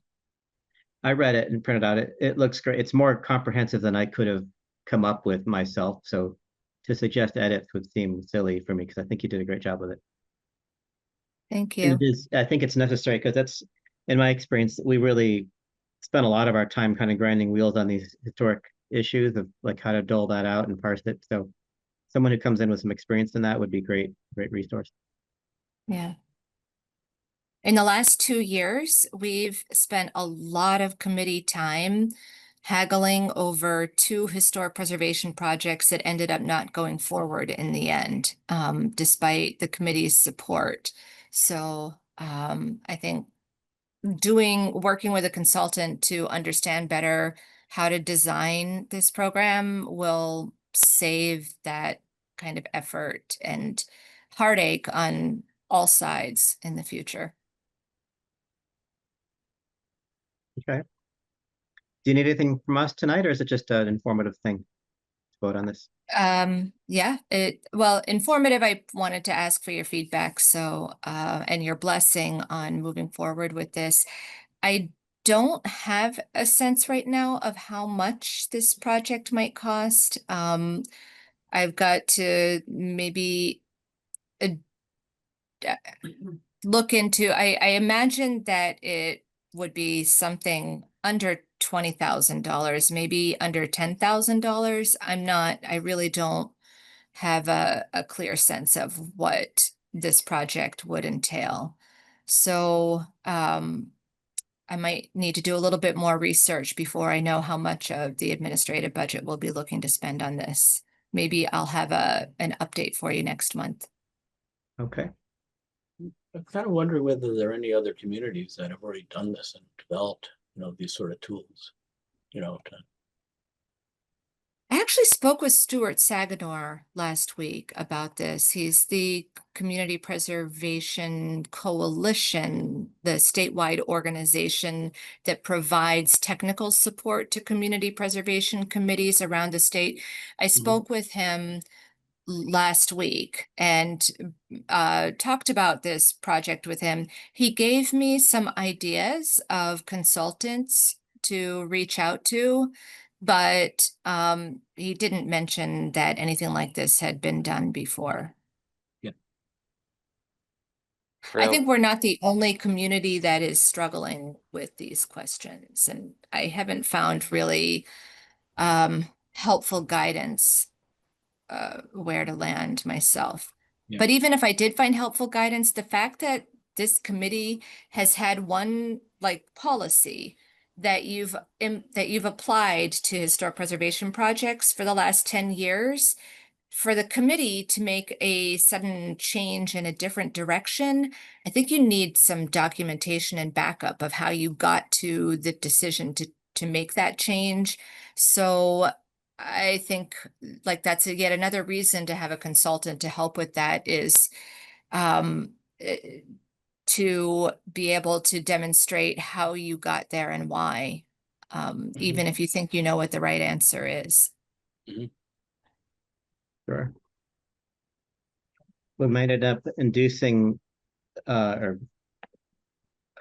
I read it and printed out. It looks great. It's more comprehensive than I could have come up with myself. So to suggest edits would seem silly for me because I think you did a great job with it. Thank And you. I think it's necessary because that's, in my experience, we really spent a lot of our time kind of grinding wheels on these historic issues of like how to dole that out and parse it. So someone who comes in with some experience in that would be great resource. Yeah. In the last 2 years, we've spent a lot of committee time haggling over 2 historic preservation projects that ended up not going forward in the end, despite the committee's support. So I think working with a consultant to understand better how to design this program will save that kind of effort and heartache on all sides in the future. Okay. Do you need anything from us tonight, or is it just an informative thing to vote on this? Yeah, well, informative, I wanted to ask for your feedback, so and your blessing on moving forward with this. I don't have a sense right now of how much this project might cost. I've got to maybe look into, I imagine that it would be something under $20,000, maybe under $10,000. I really don't have a clear sense of what this project would entail. So, I might need to do a little bit more research before I know how much of the administrative budget we'll be looking to spend on this. Maybe I'll have an update for you next month. Okay. I'm kind of wondering whether there are any other communities that have already done this and developed, these sort of tools, I actually spoke with Stuart Sagador last week about this. He's the Community Preservation Coalition, the statewide organization that provides technical support to community preservation committees around the state. I spoke with him last week and talked about this project with him. He gave me some ideas of consultants to reach out to, but he didn't mention that anything like this had been done before. Yeah. I think we're not the only community that is struggling with these questions, and I haven't found really helpful guidance where to land myself. Yeah. But even if I did find helpful guidance, the fact that this committee has had one policy that you've applied to historic preservation projects for the last 10 years, for the committee to make a sudden change in a different direction, I think you need some documentation and backup of how you got to the decision to make that change. So I think that's yet another reason to have a consultant to help with that, is to be able to demonstrate how you got there and why, even if you think you know what the right answer is. Sure. We might end up inducing or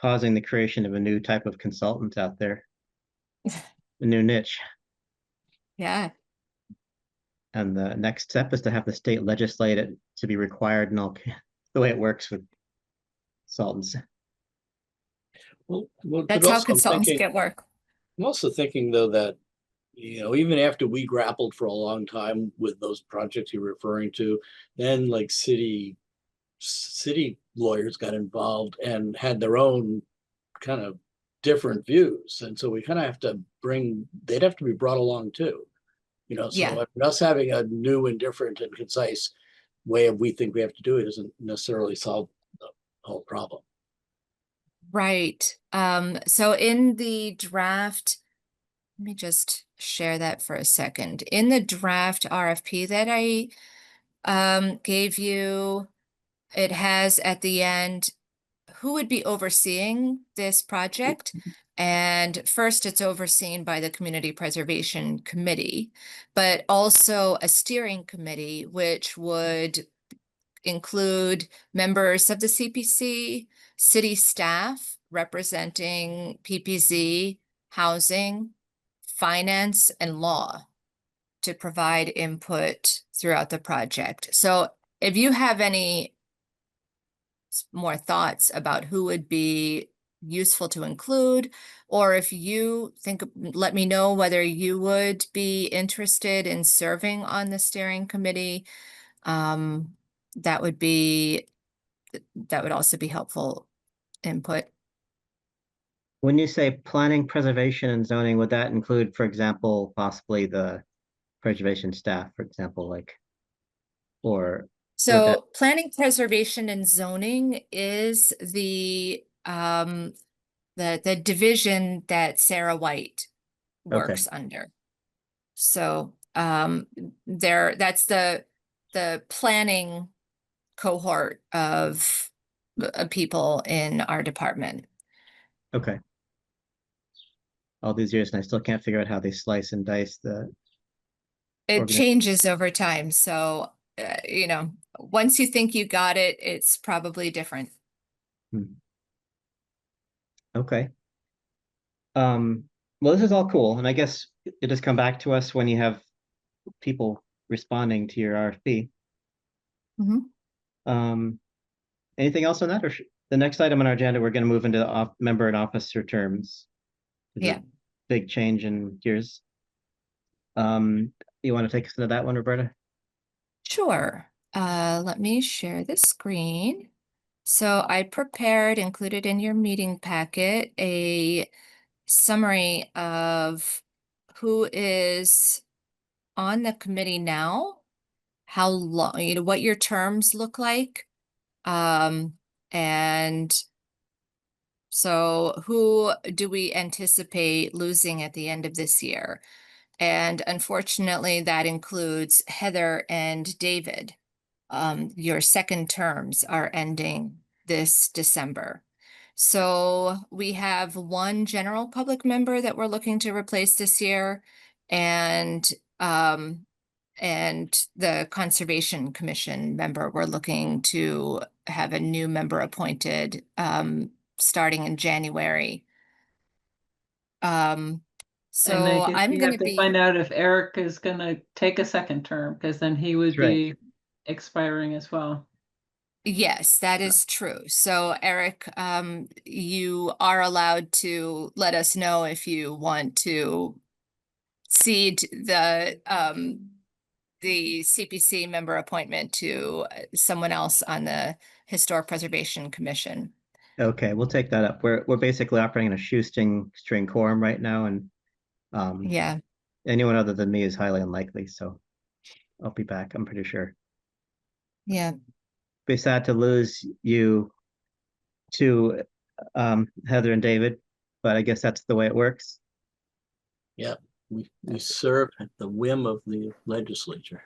causing the creation of a new type of consultant out there, a new niche. Yeah. And the next step is to have the state legislate it to be required, and all the way it works with consultants. Well, That's how consultants get work. I'm also thinking, though, that even after we grappled for a long time with those projects you're referring to, then city lawyers got involved and had their own kind of different views, and so we kind of have to they'd have to be brought along too. So Yeah. us having a new and different and concise way of we think we have to do it doesn't necessarily solve the whole problem. Right. So in the draft, let me just share that for a second. In the draft RFP that I gave you, it has at the end who would be overseeing this project. And first, it's overseen by the Community Preservation Committee, but also a steering committee, which would include members of the CPC, city staff representing PPZ, housing, finance, and law, to provide input throughout the project. So if you have any more thoughts about who would be useful to include, or if you think, let me know whether you would be interested in serving on the steering committee. That would also be helpful input. When you say planning, preservation, and zoning, would that include, for example, possibly the preservation staff, for example, or so planning, preservation, and zoning is the division that Sarah White works under. So that's the planning cohort of people in our department. Okay. All these years, and I still can't figure out how they slice and dice it changes over time. So once you think you got it, it's probably different. Okay. Well, this is all cool, and I guess it just come back to us when you have people responding to your RFP. Anything else on that, or The next item on our agenda, we're going to move into member and officer terms. It's a Yeah. Big change in gears. You want to take us into that one, Roberta? Sure. Let me share the screen. So I prepared, included in your meeting packet, a summary of who is on the committee now, how long, what your terms look like. And so who do we anticipate losing at the end of this year? And unfortunately, that includes Heather and David. Your second terms are ending this December. So we have one general public member that we're looking to replace this year, and the Conservation Commission member, we're looking to have a new member appointed starting in January. And I So guess I'm we going have to to be. find out if Eric is gonna take a second term, because then he would That's right. be expiring as well. Yes, that is true. So Eric, you are allowed to let us know if you want to cede the CPC member appointment to someone else on the Historic Preservation Commission. Okay, we'll take that up. We're basically operating in a shoestring quorum right now, and Yeah, anyone other than me is highly unlikely. So I'll be back, I'm pretty sure. yeah. Be sad to lose you to Heather and David, but I guess that's the way it works. Yeah, we serve at the whim of the legislature.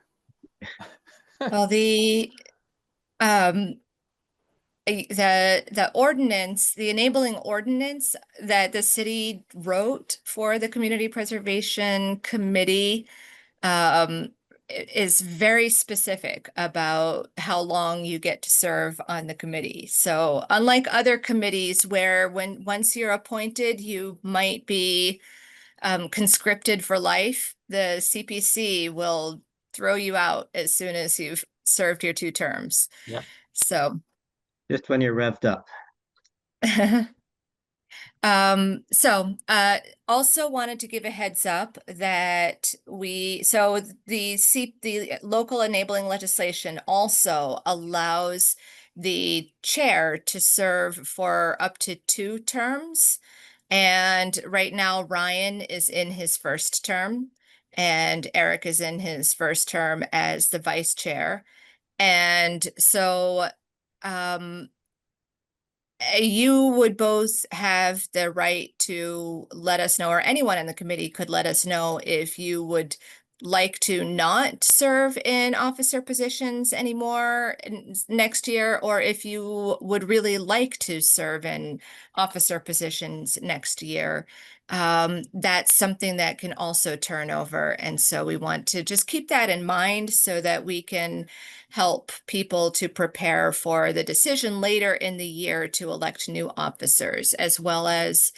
Well, the ordinance, the enabling ordinance that the city wrote for the Community Preservation Committee is very specific about how long you get to serve on the committee. So unlike other committees where once you're appointed, you might be conscripted for life, the CPC will throw you out as soon as you've served your 2 terms. Yeah. So Just when you're revved up. Also wanted to give a heads up that the local enabling legislation also allows the chair to serve for up to 2 terms. And right now Ryan is in his first term and Eric is in his first term as the vice chair. And so, you would both have the right to let us know, or anyone in the committee could let us know if you would like to not serve in officer positions anymore next year, or if you would really like to serve in officer positions next year. That's something that can also turn over. And so we want to just keep that in mind so that we can help people to prepare for the decision later in the year to elect new officers, as well as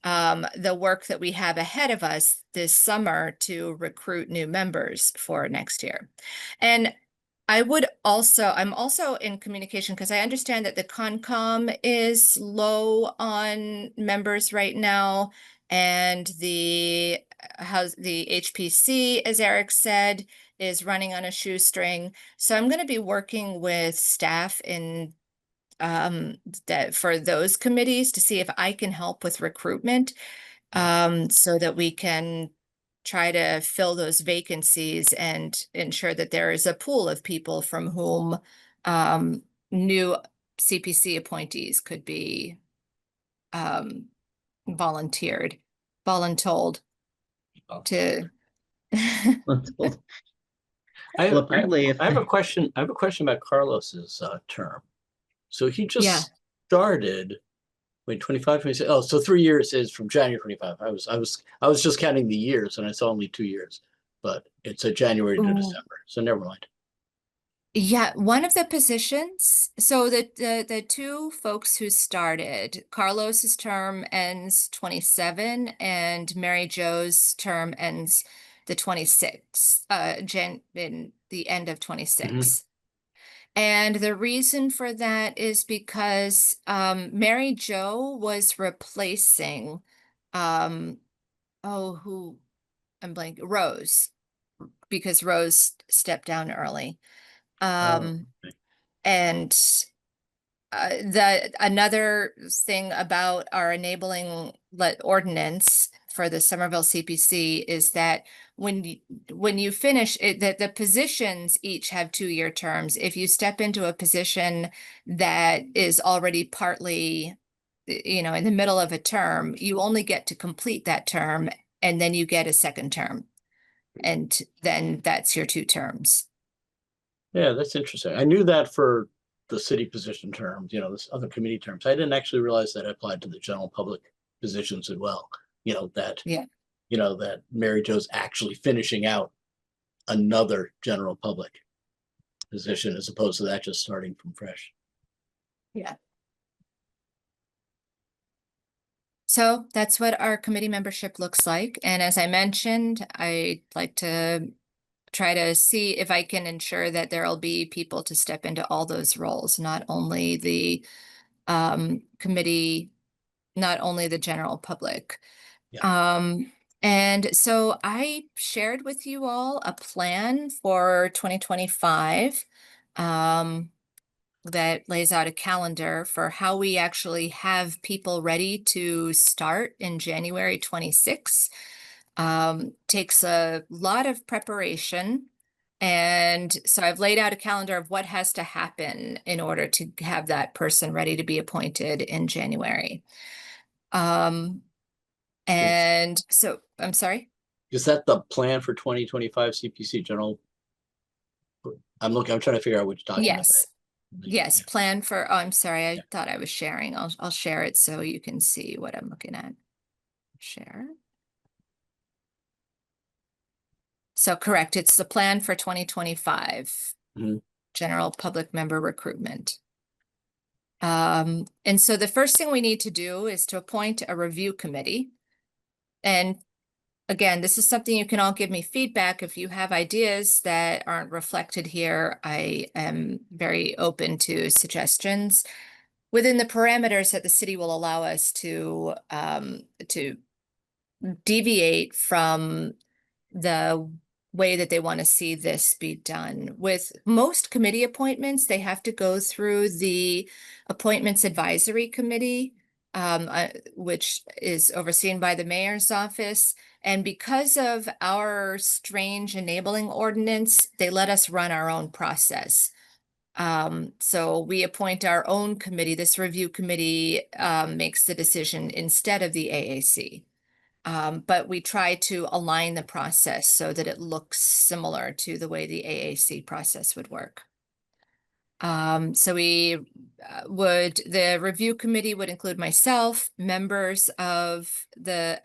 the work that we have ahead of us this summer to recruit new members for next year. And I'm also in communication because I understand that the Concom is low on members right now, and the HPC, as Eric said, is running on a shoestring. So I'm going to be working with staff in that for those committees to see if I can help with recruitment, so that we can try to fill those vacancies and ensure that there is a pool of people from whom new CPC appointees could be voluntold to. Well, apparently, I have a question. I have a question about Carlos's term. So he just Yeah. started. Wait, 25, 26. Oh, so 3 years is from January 25. I was just counting the years, and I saw only 2 years, but it's a January to Ooh. December. So never mind. Yeah, one of the positions, so the 2 folks who started, Carlos's term ends 27 and Mary Jo's term ends the 26th, in the end of 26. And the reason for that is because Mary Jo was replacing who I'm blank, Rose, because Rose stepped down early. Okay. And another thing about our enabling ordinance for the Somerville CPC is that when you finish it, that the positions each have 2-year terms. If you step into a position that is already partly, in the middle of a term, you only get to complete that term, and then you get a second term. And then that's your 2 terms. Yeah, that's interesting. I knew that for the city position terms, this other committee terms. I didn't actually realize that applied to the general public positions as well. That Mary Jo's actually finishing out another general public position as opposed to that just starting from fresh. Yeah. So that's what our committee membership looks like. And as I mentioned, I'd like to try to see if I can ensure that there'll be people to step into all those roles, not only the committee, not only the general public. And so I shared with you all a plan for 2025 that lays out a calendar for how we actually have people ready to start in January 26. Takes a lot of preparation. And so I've laid out a calendar of what has to happen in order to have that person ready to be appointed in January. And so I'm sorry. Is that the plan for 2025 CPC general? I'm trying to figure out which document. Yes. Yes, plan for, I'm sorry, I thought I was sharing. I'll share it so you can see what I'm looking at. Share. So correct, it's the plan for 2025 general public member recruitment. And so the first thing we need to do is to appoint a review committee. And again, this is something you can all give me feedback. If you have ideas that aren't reflected here, I am very open to suggestions within the parameters that the city will allow us to deviate from the way that they want to see this be done. With most committee appointments, they have to go through the Appointments Advisory Committee, which is overseen by the mayor's office. And because of our strange enabling ordinance, they let us run our own process. So we appoint our own committee. This review committee makes the decision instead of the AAC. But we try to align the process so that it looks similar to the way the AAC process would work. So the review committee would include myself, a member of the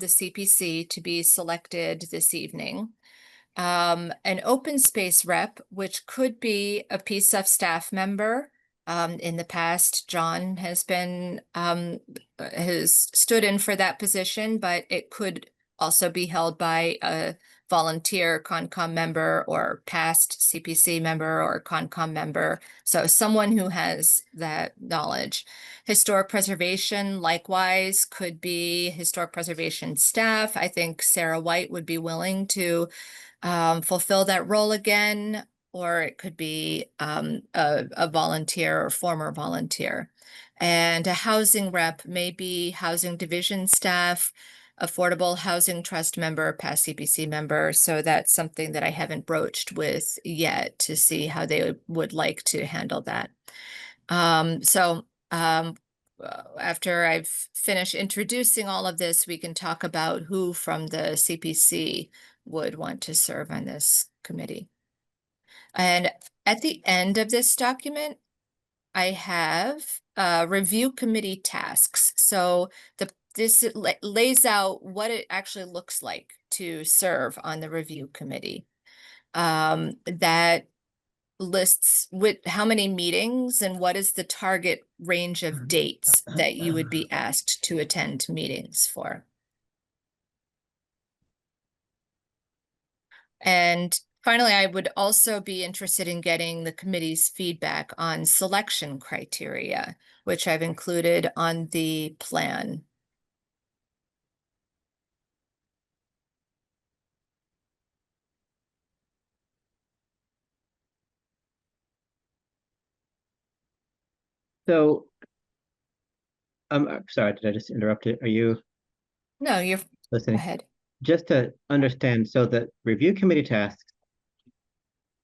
CPC to be selected this evening. An open space rep, which could be a PSF staff member. In the past, John has stood in for that position, but it could also be held by a volunteer Concom member or past CPC member or Concom member. So someone who has that knowledge. Historic preservation, likewise, could be historic preservation staff. I think Sarah White would be willing to fulfill that role again, or it could be a volunteer or former volunteer. And a housing rep, maybe housing division staff, affordable housing trust member, past CPC member. So that's something that I haven't broached with yet to see how they would like to handle that. After I've finished introducing all of this, we can talk about who from the CPC would want to serve on this committee. And at the end of this document, I have review committee tasks. So this lays out what it actually looks like to serve on the review committee. That lists with how many meetings and what is the target range of dates that you would be asked to attend meetings for. And Finally, I would also be interested in getting the committee's feedback on selection criteria, which I've included on the plan. So, I'm sorry, did I just interrupt it? Are you No, you're go listening? ahead. Just to understand, so the review committee tasks,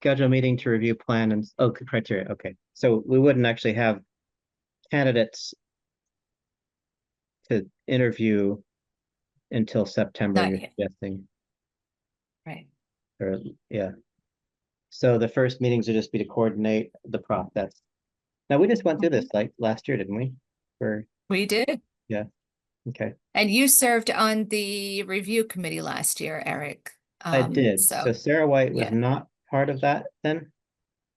schedule meeting to review plan and, oh, criteria, okay. So we wouldn't actually have candidates to interview until September, Not you're yet. suggesting, Right. or, yeah. So the first meetings would just be to coordinate the process. Now, we just went through this like last year, didn't we? For, We did. okay, And you served on the review committee last year, Eric. I did. So Sarah White was yeah. not part of that then?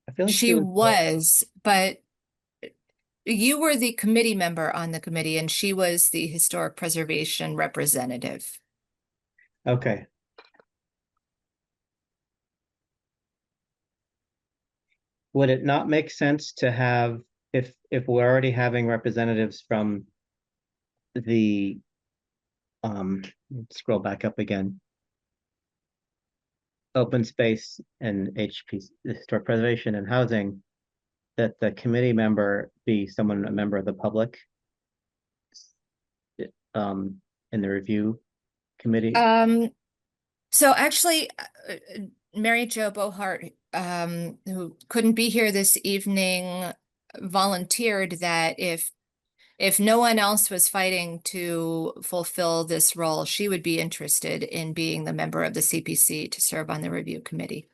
I feel like She was. was, but you were the committee member on the committee and she was the historic preservation representative. Okay. Would it not make sense to have, if we're already having representatives from the, scroll back up again. Open space and HP, historic preservation and housing, that the committee member be someone, a member of the public? In the review committee? So actually, Mary Jo Bohart, who couldn't be here this evening, volunteered that if no one else was fighting to fulfill this role, she would be interested in being the member of the CPC to serve on the review committee.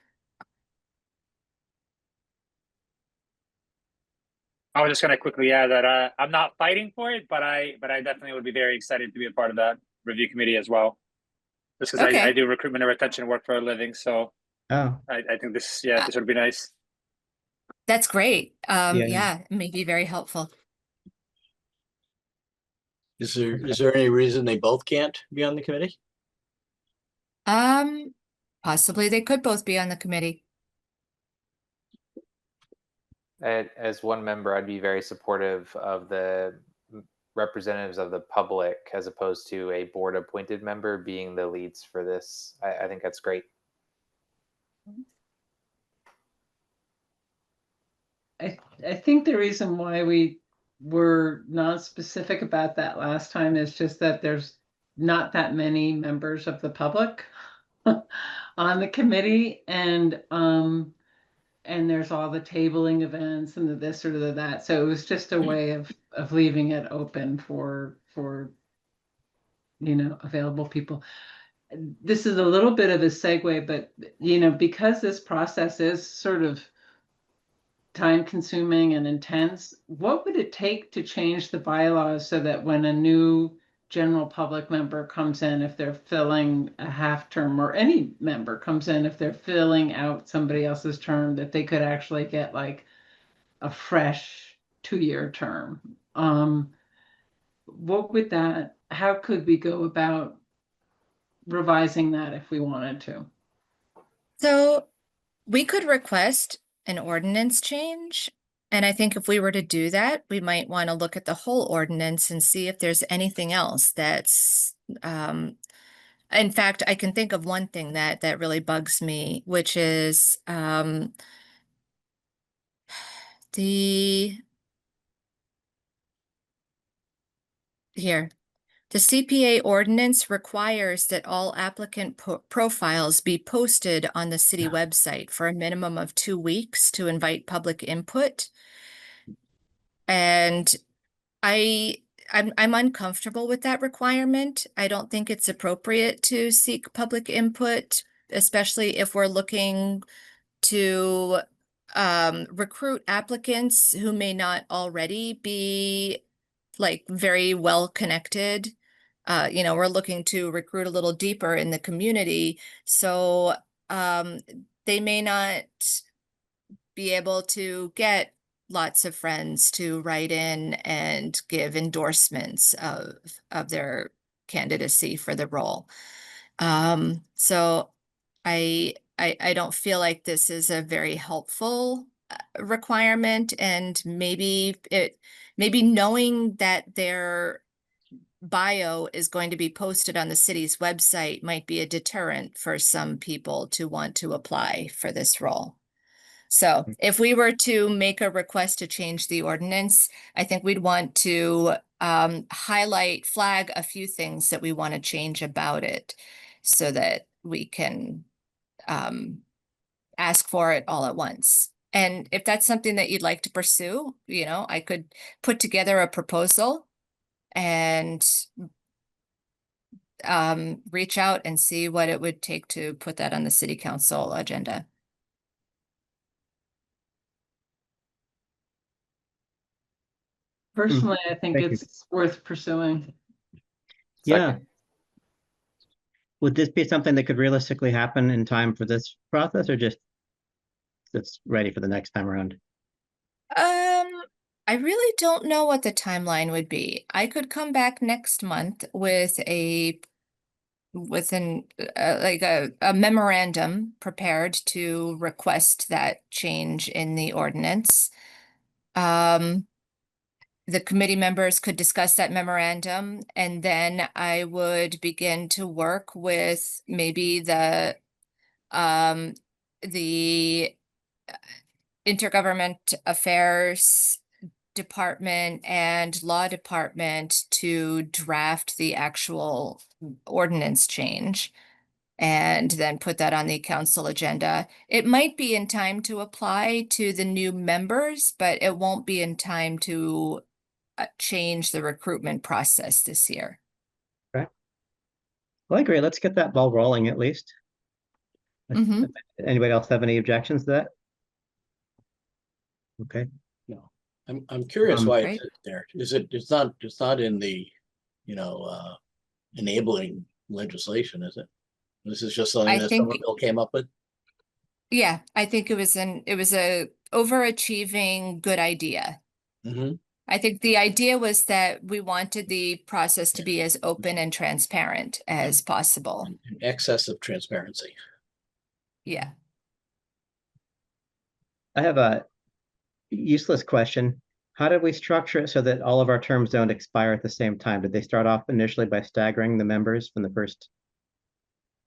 I was just gonna quickly add that I'm not fighting for it, but I definitely would be very excited to be a part of that review committee as well. Just because Okay. I do recruitment and retention work for a living, so Oh, I think this this would be nice. That's great. Yeah. Yeah, it may be very helpful. Is there any reason they both can't be on the committee? Possibly they could both be on the committee. As one member, I'd be very supportive of the representatives of the public as opposed to a board appointed member being the leads for this. I think that's great. I think the reason why we were non-specific about that last time is just that there's not that many members of the public on the committee, and there's all the tabling events and the this or the that. So it was just a way of leaving it open for available people. This is a little bit of a segue, but because this process is sort of time consuming and intense, what would it take to change the bylaws so that when a new general public member comes in, if they're filling a half term, or any member comes in, if they're filling out somebody else's term, that they could actually get like a fresh 2-year term? How could we go about revising that if we wanted to? So we could request an ordinance change. And I think if we were to do that, we might want to look at the whole ordinance and see if there's anything else that's, in fact, I can think of one thing that really bugs me, which is the CPA ordinance requires that all applicant profiles be posted on the city website for a minimum of 2 weeks to invite public input. And I'm uncomfortable with that requirement. I don't think it's appropriate to seek public input, especially if we're looking to recruit applicants who may not already be like very well connected. We're looking to recruit a little deeper in the community. So they may not be able to get lots of friends to write in and give endorsements of their candidacy for the role. So I I don't feel like this is a very helpful requirement, and maybe knowing that their bio is going to be posted on the city's website might be a deterrent for some people to want to apply for this role. So if we were to make a request to change the ordinance, I think we'd want to flag a few things that we want to change about it so that we can ask for it all at once. And if that's something that you'd like to pursue, I could put together a proposal and reach out and see what it would take to put that on the city council agenda. Personally, I think Thank you. it's worth pursuing. Yeah. Second. Would this be something that could realistically happen in time for this process, or just it's ready for the next time around? I really don't know what the timeline would be. I could come back next month with a memorandum prepared to request that change in the ordinance. The committee members could discuss that memorandum, and then I would begin to work with maybe the intergovernment affairs department and law department to draft the actual ordinance change and then put that on the council agenda. It might be in time to apply to the new members, but it won't be in time to change the recruitment process this year. Well, I agree. Let's get that ball rolling at least. Mhm. Anybody else have any objections to that? Okay. No, I'm curious why Right. it's there. It's not in the, enabling legislation, is it? This is just something I that think- Somerville came up with? Yeah, I think it was a overachieving good idea. Mm-hmm. I think the idea was that we wanted the process to be as open and transparent as possible. An excess of transparency. Yeah. I have a useless question. How did we structure it so that all of our terms don't expire at the same time? Did they start off initially by staggering the members from the first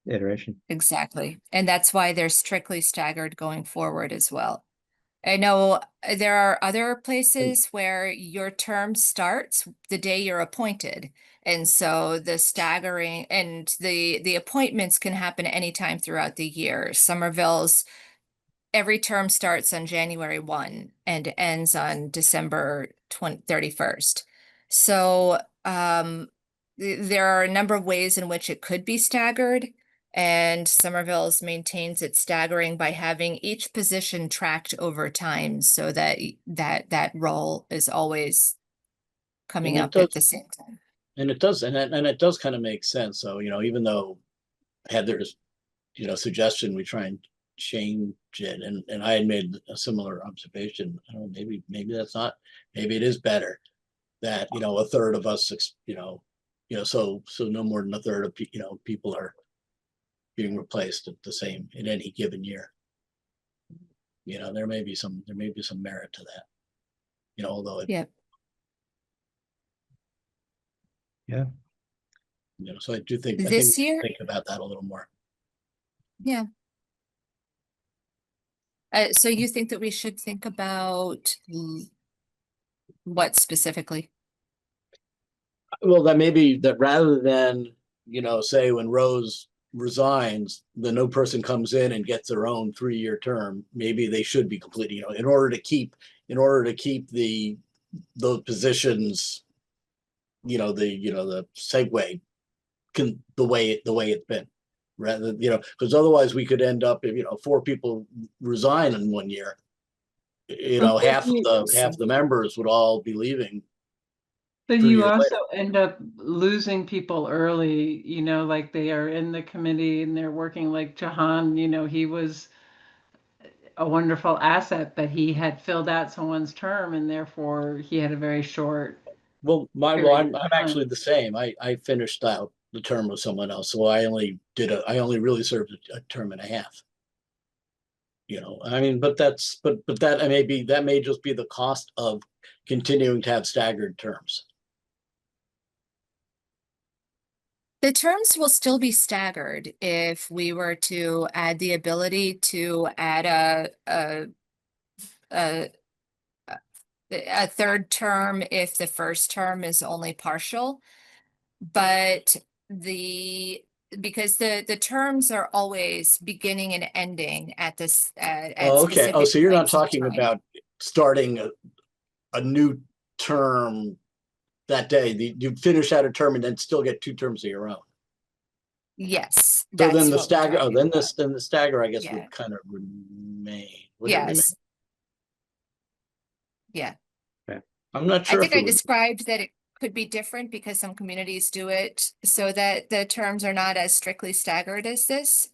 iteration? Exactly. And that's why they're strictly staggered going forward as well. I know there are other places where your term starts the day you're appointed. And so the staggering and the appointments can happen anytime throughout the year. Somerville's every term starts on January 1 and ends on December 31st. So there are a number of ways in which it could be staggered. And Somerville's maintains its staggering by having each position tracked over time so that that role is always coming And it up at does- the same time. And it does, and it does kind of make sense. So, even though Heather's, suggestion, we try and change it, and I had made a similar observation. I don't know, maybe that's not, maybe it is better that, a third of us, so no more than a third of, people are being replaced at the same in any given year. There may be some merit to that. Although it, Yeah. Yeah. So I do think This we should year? think about that a little more. Yeah. So you think that we should think about what specifically? Well, that maybe that rather than, say when Rose resigns, the new person comes in and gets their own 3-year term, maybe they should be completing, in order to keep those positions, the segue the way it's been, rather, because otherwise we could end up if, 4 people resign in 1 year, half the members would all be leaving. But 3 you years also later. end up losing people early, like they are in the committee and they're working, like Jahan, he was a wonderful asset, but he had filled out someone's term and therefore he had a very short. I'm actually the same. I finished out the term with someone else, so I only really served a term and a half. You know, I mean, but that may just be the cost of continuing to have staggered terms. The terms will still be staggered if we were to add the ability to add a third term if the first term is only partial. But because the terms are always beginning and ending at this at Oh, okay. Oh, specific so you're not points in talking time. about starting a new term that day. You finish out a term and then still get 2 terms of your own. Yes, So then that's the what we're stagger, talking then about. the stagger, I guess, Yeah. would kind of remain. Would it remain? Yes. Yeah. I'm not I sure if think it I would. described that it could be different because some communities do it so that the terms are not as strictly staggered as this.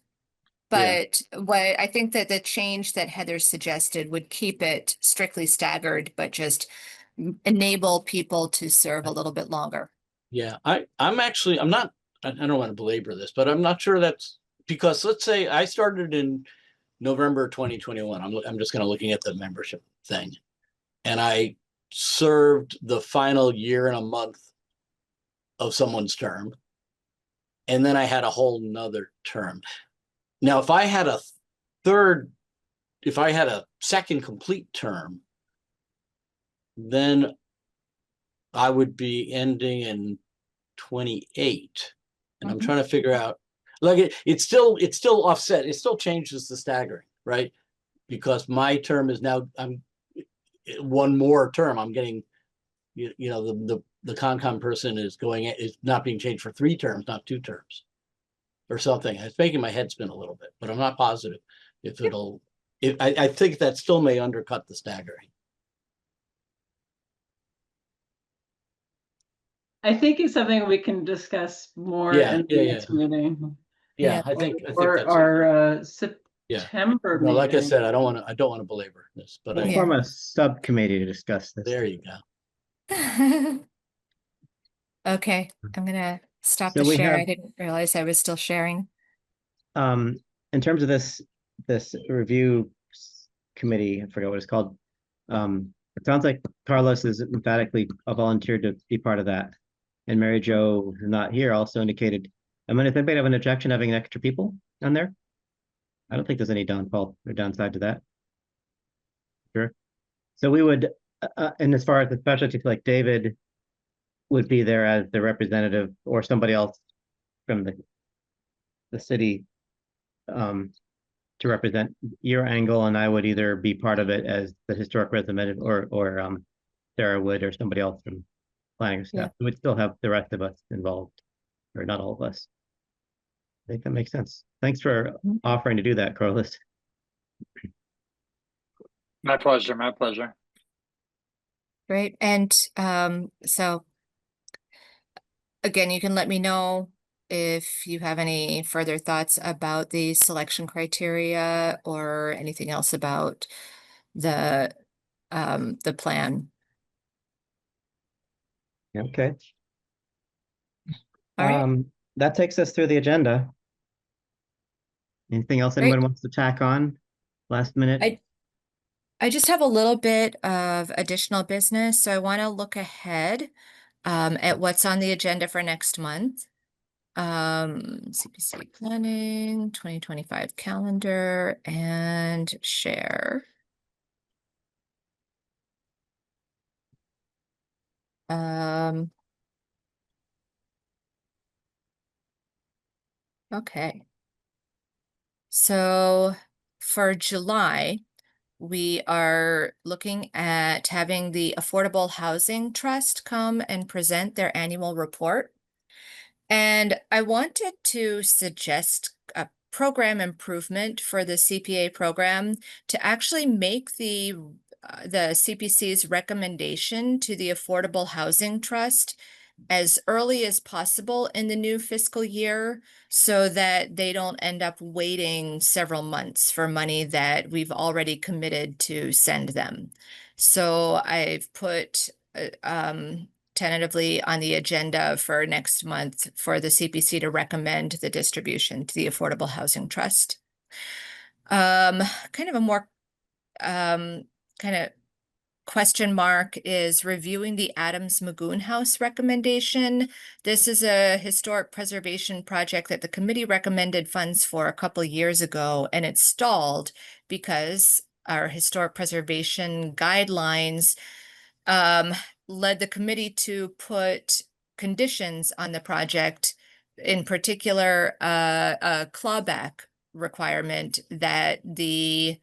Yeah. But what I think that the change that Heather suggested would keep it strictly staggered, but just enable people to serve a little bit longer. Yeah, I'm not, I don't want to belabor this, but I'm not sure that's because let's say I started in November 2021. I'm just kind of looking at the membership thing. And I served the final year and a month of someone's term. And then I had a whole nother term. Now, if I had a second complete term, then I would be ending in 28. And I'm Mhm. trying to figure out, like it's still offset. It still changes the staggering, right? Because my term is now, I'm one more term. I'm getting, you know, the Concom person is not being changed for 3 terms, not 2 terms or something. It's making my head spin a little bit, but I'm not positive if I think that still may undercut the staggering. I think it's something we can discuss more Yeah, in the next meeting. Yeah, Yeah. I think Or that's our Yeah. September no, like I meeting. said, I don't want to belabor this, but We'll Yeah. form a subcommittee to discuss this. there you go. Okay, I'm gonna stop So the we share. I have- didn't realize I was still sharing. In terms of this review committee, I forget what it's called. It sounds like Carlos is emphatically volunteered to be part of that. And Mary Jo, who's not here, also indicated, I mean, does anybody have an objection having extra people on there? I don't think there's any downfall or downside to that. Sure. So we would, and as far as the specialties, like David would be there as the representative or somebody else from the city to represent your angle, and I would either be part of it as the historic representative or Sarah Wood or somebody else from planning staff. We would still have the rest of us involved, or not all of us. I think that makes sense. Thanks for offering to do that, Carlos. My pleasure. My pleasure. Great. And so again, you can let me know if you have any further thoughts about the selection criteria or anything else about the plan. Okay. All right. That takes us through the agenda. Anything else anyone wants to tack on last minute? I just have a little bit of additional business, so I want to look ahead at what's on the agenda for next month. CPC planning, 2025 calendar, and share. Okay. So for July, we are looking at having the Affordable Housing Trust come and present their annual report. And I wanted to suggest a program improvement for the CPA program to actually make the CPC's recommendation to the Affordable Housing Trust as early as possible in the new fiscal year so that they don't end up waiting several months for money that we've already committed to send them. So I've put tentatively on the agenda for next month for the CPC to recommend the distribution to the Affordable Housing Trust. Kind of a more kind of question mark is reviewing the Adams Magoon House recommendation. This is a historic preservation project that the committee recommended funds for a couple of years ago, and it stalled because our historic preservation guidelines led the committee to put conditions on the project, in particular, a clawback requirement that the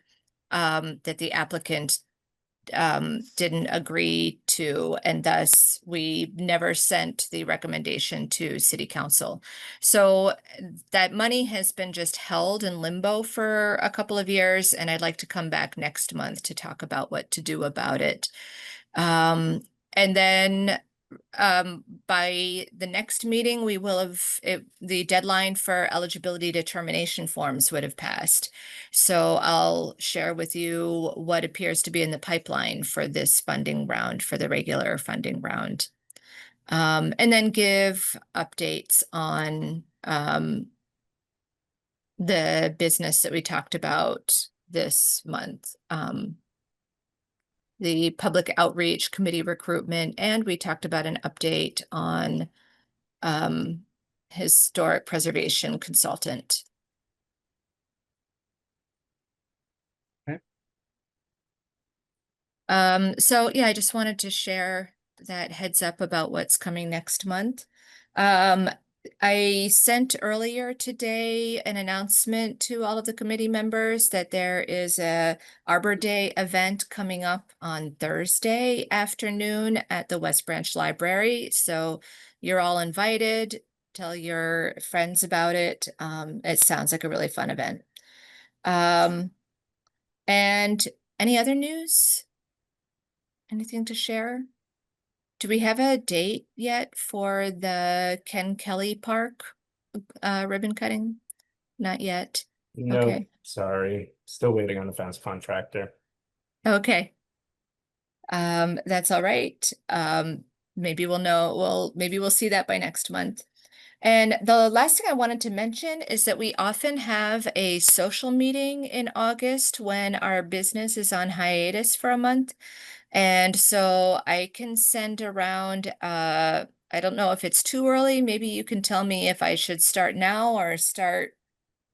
applicant didn't agree to, and thus we never sent the recommendation to City Council. So that money has been just held in limbo for a couple of years, and I'd like to come back next month to talk about what to do about it. And then by the next meeting, we will have the deadline for eligibility determination forms would have passed. So I'll share with you what appears to be in the pipeline for this funding round, for the regular funding round. And then give updates on the business that we talked about this month. The public outreach committee recruitment, and we talked about an update on historic preservation consultant. Okay. So yeah, I just wanted to share that heads up about what's coming next month. I sent earlier today an announcement to all of the committee members that there is a Arbor Day event coming up on Thursday afternoon at the West Branch Library. So you're all invited. Tell your friends about it. It sounds like a really fun event. And any other news? Anything to share? Do we have a date yet for the Ken Kelly Park ribbon cutting? Not yet. No, Okay. sorry. Still waiting on the fence contractor. Okay. That's all right. Maybe we'll know, maybe we'll see that by next month. And the last thing I wanted to mention is that we often have a social meeting in August when our business is on hiatus for a month. And so I can send around, I don't know if it's too early. Maybe you can tell me if I should start now or start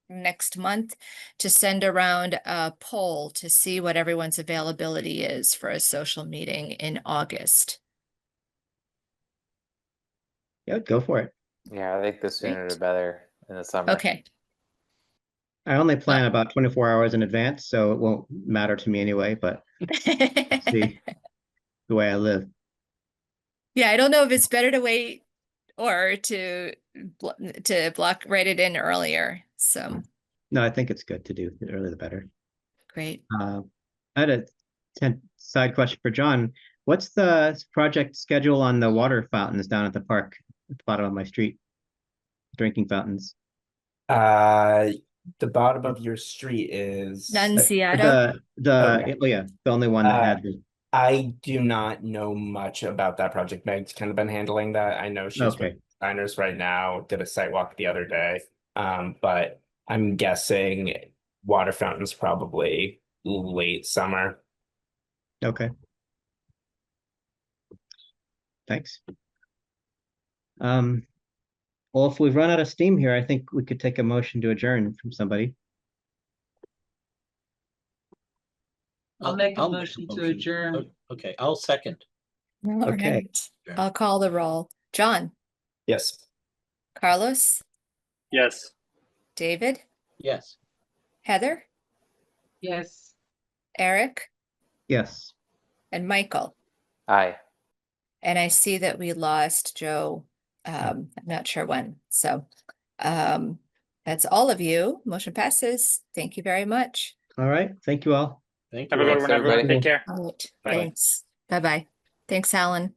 next month to send around a poll to see what everyone's availability is for a social meeting in August. Yeah, go for it. Yeah, I think the sooner Great. the better in the summer. Okay. I only plan about 24 hours in advance, so it won't matter to me anyway, but see the way I live. Yeah, I don't know if it's better to wait or to write it in earlier. So No, I think it's good to do the earlier the better. great. I had a side question for John. What's the project schedule on the water fountains down at the park at the bottom of my street? Drinking fountains. The bottom of your street is Nunziata. Okay. Oh yeah, the only one that had the. I do not know much about that project. Meg's kind of been handling that. I know she's Okay. with designers right now, did a site walk the other day. But I'm guessing water fountains probably late summer. Okay. Thanks. Well, if we've run out of steam here, I think we could take a motion to adjourn from somebody. I'll make a motion to adjourn. Okay, I'll second. All Okay. right. I'll call the roll. John, Yes. Carlos, Yes. David, Yes. Heather, Yes. Eric, Yes. and Michael. Aye. And I see that we lost Joe. I'm not sure when. So that's all of you. Motion passes. Thank you very much. All right. Thank you all. Thank Have you. a good Thanks, one, everyone. everybody. Take care. All right. Bye. Thanks. Bye-bye. Thanks, Alan.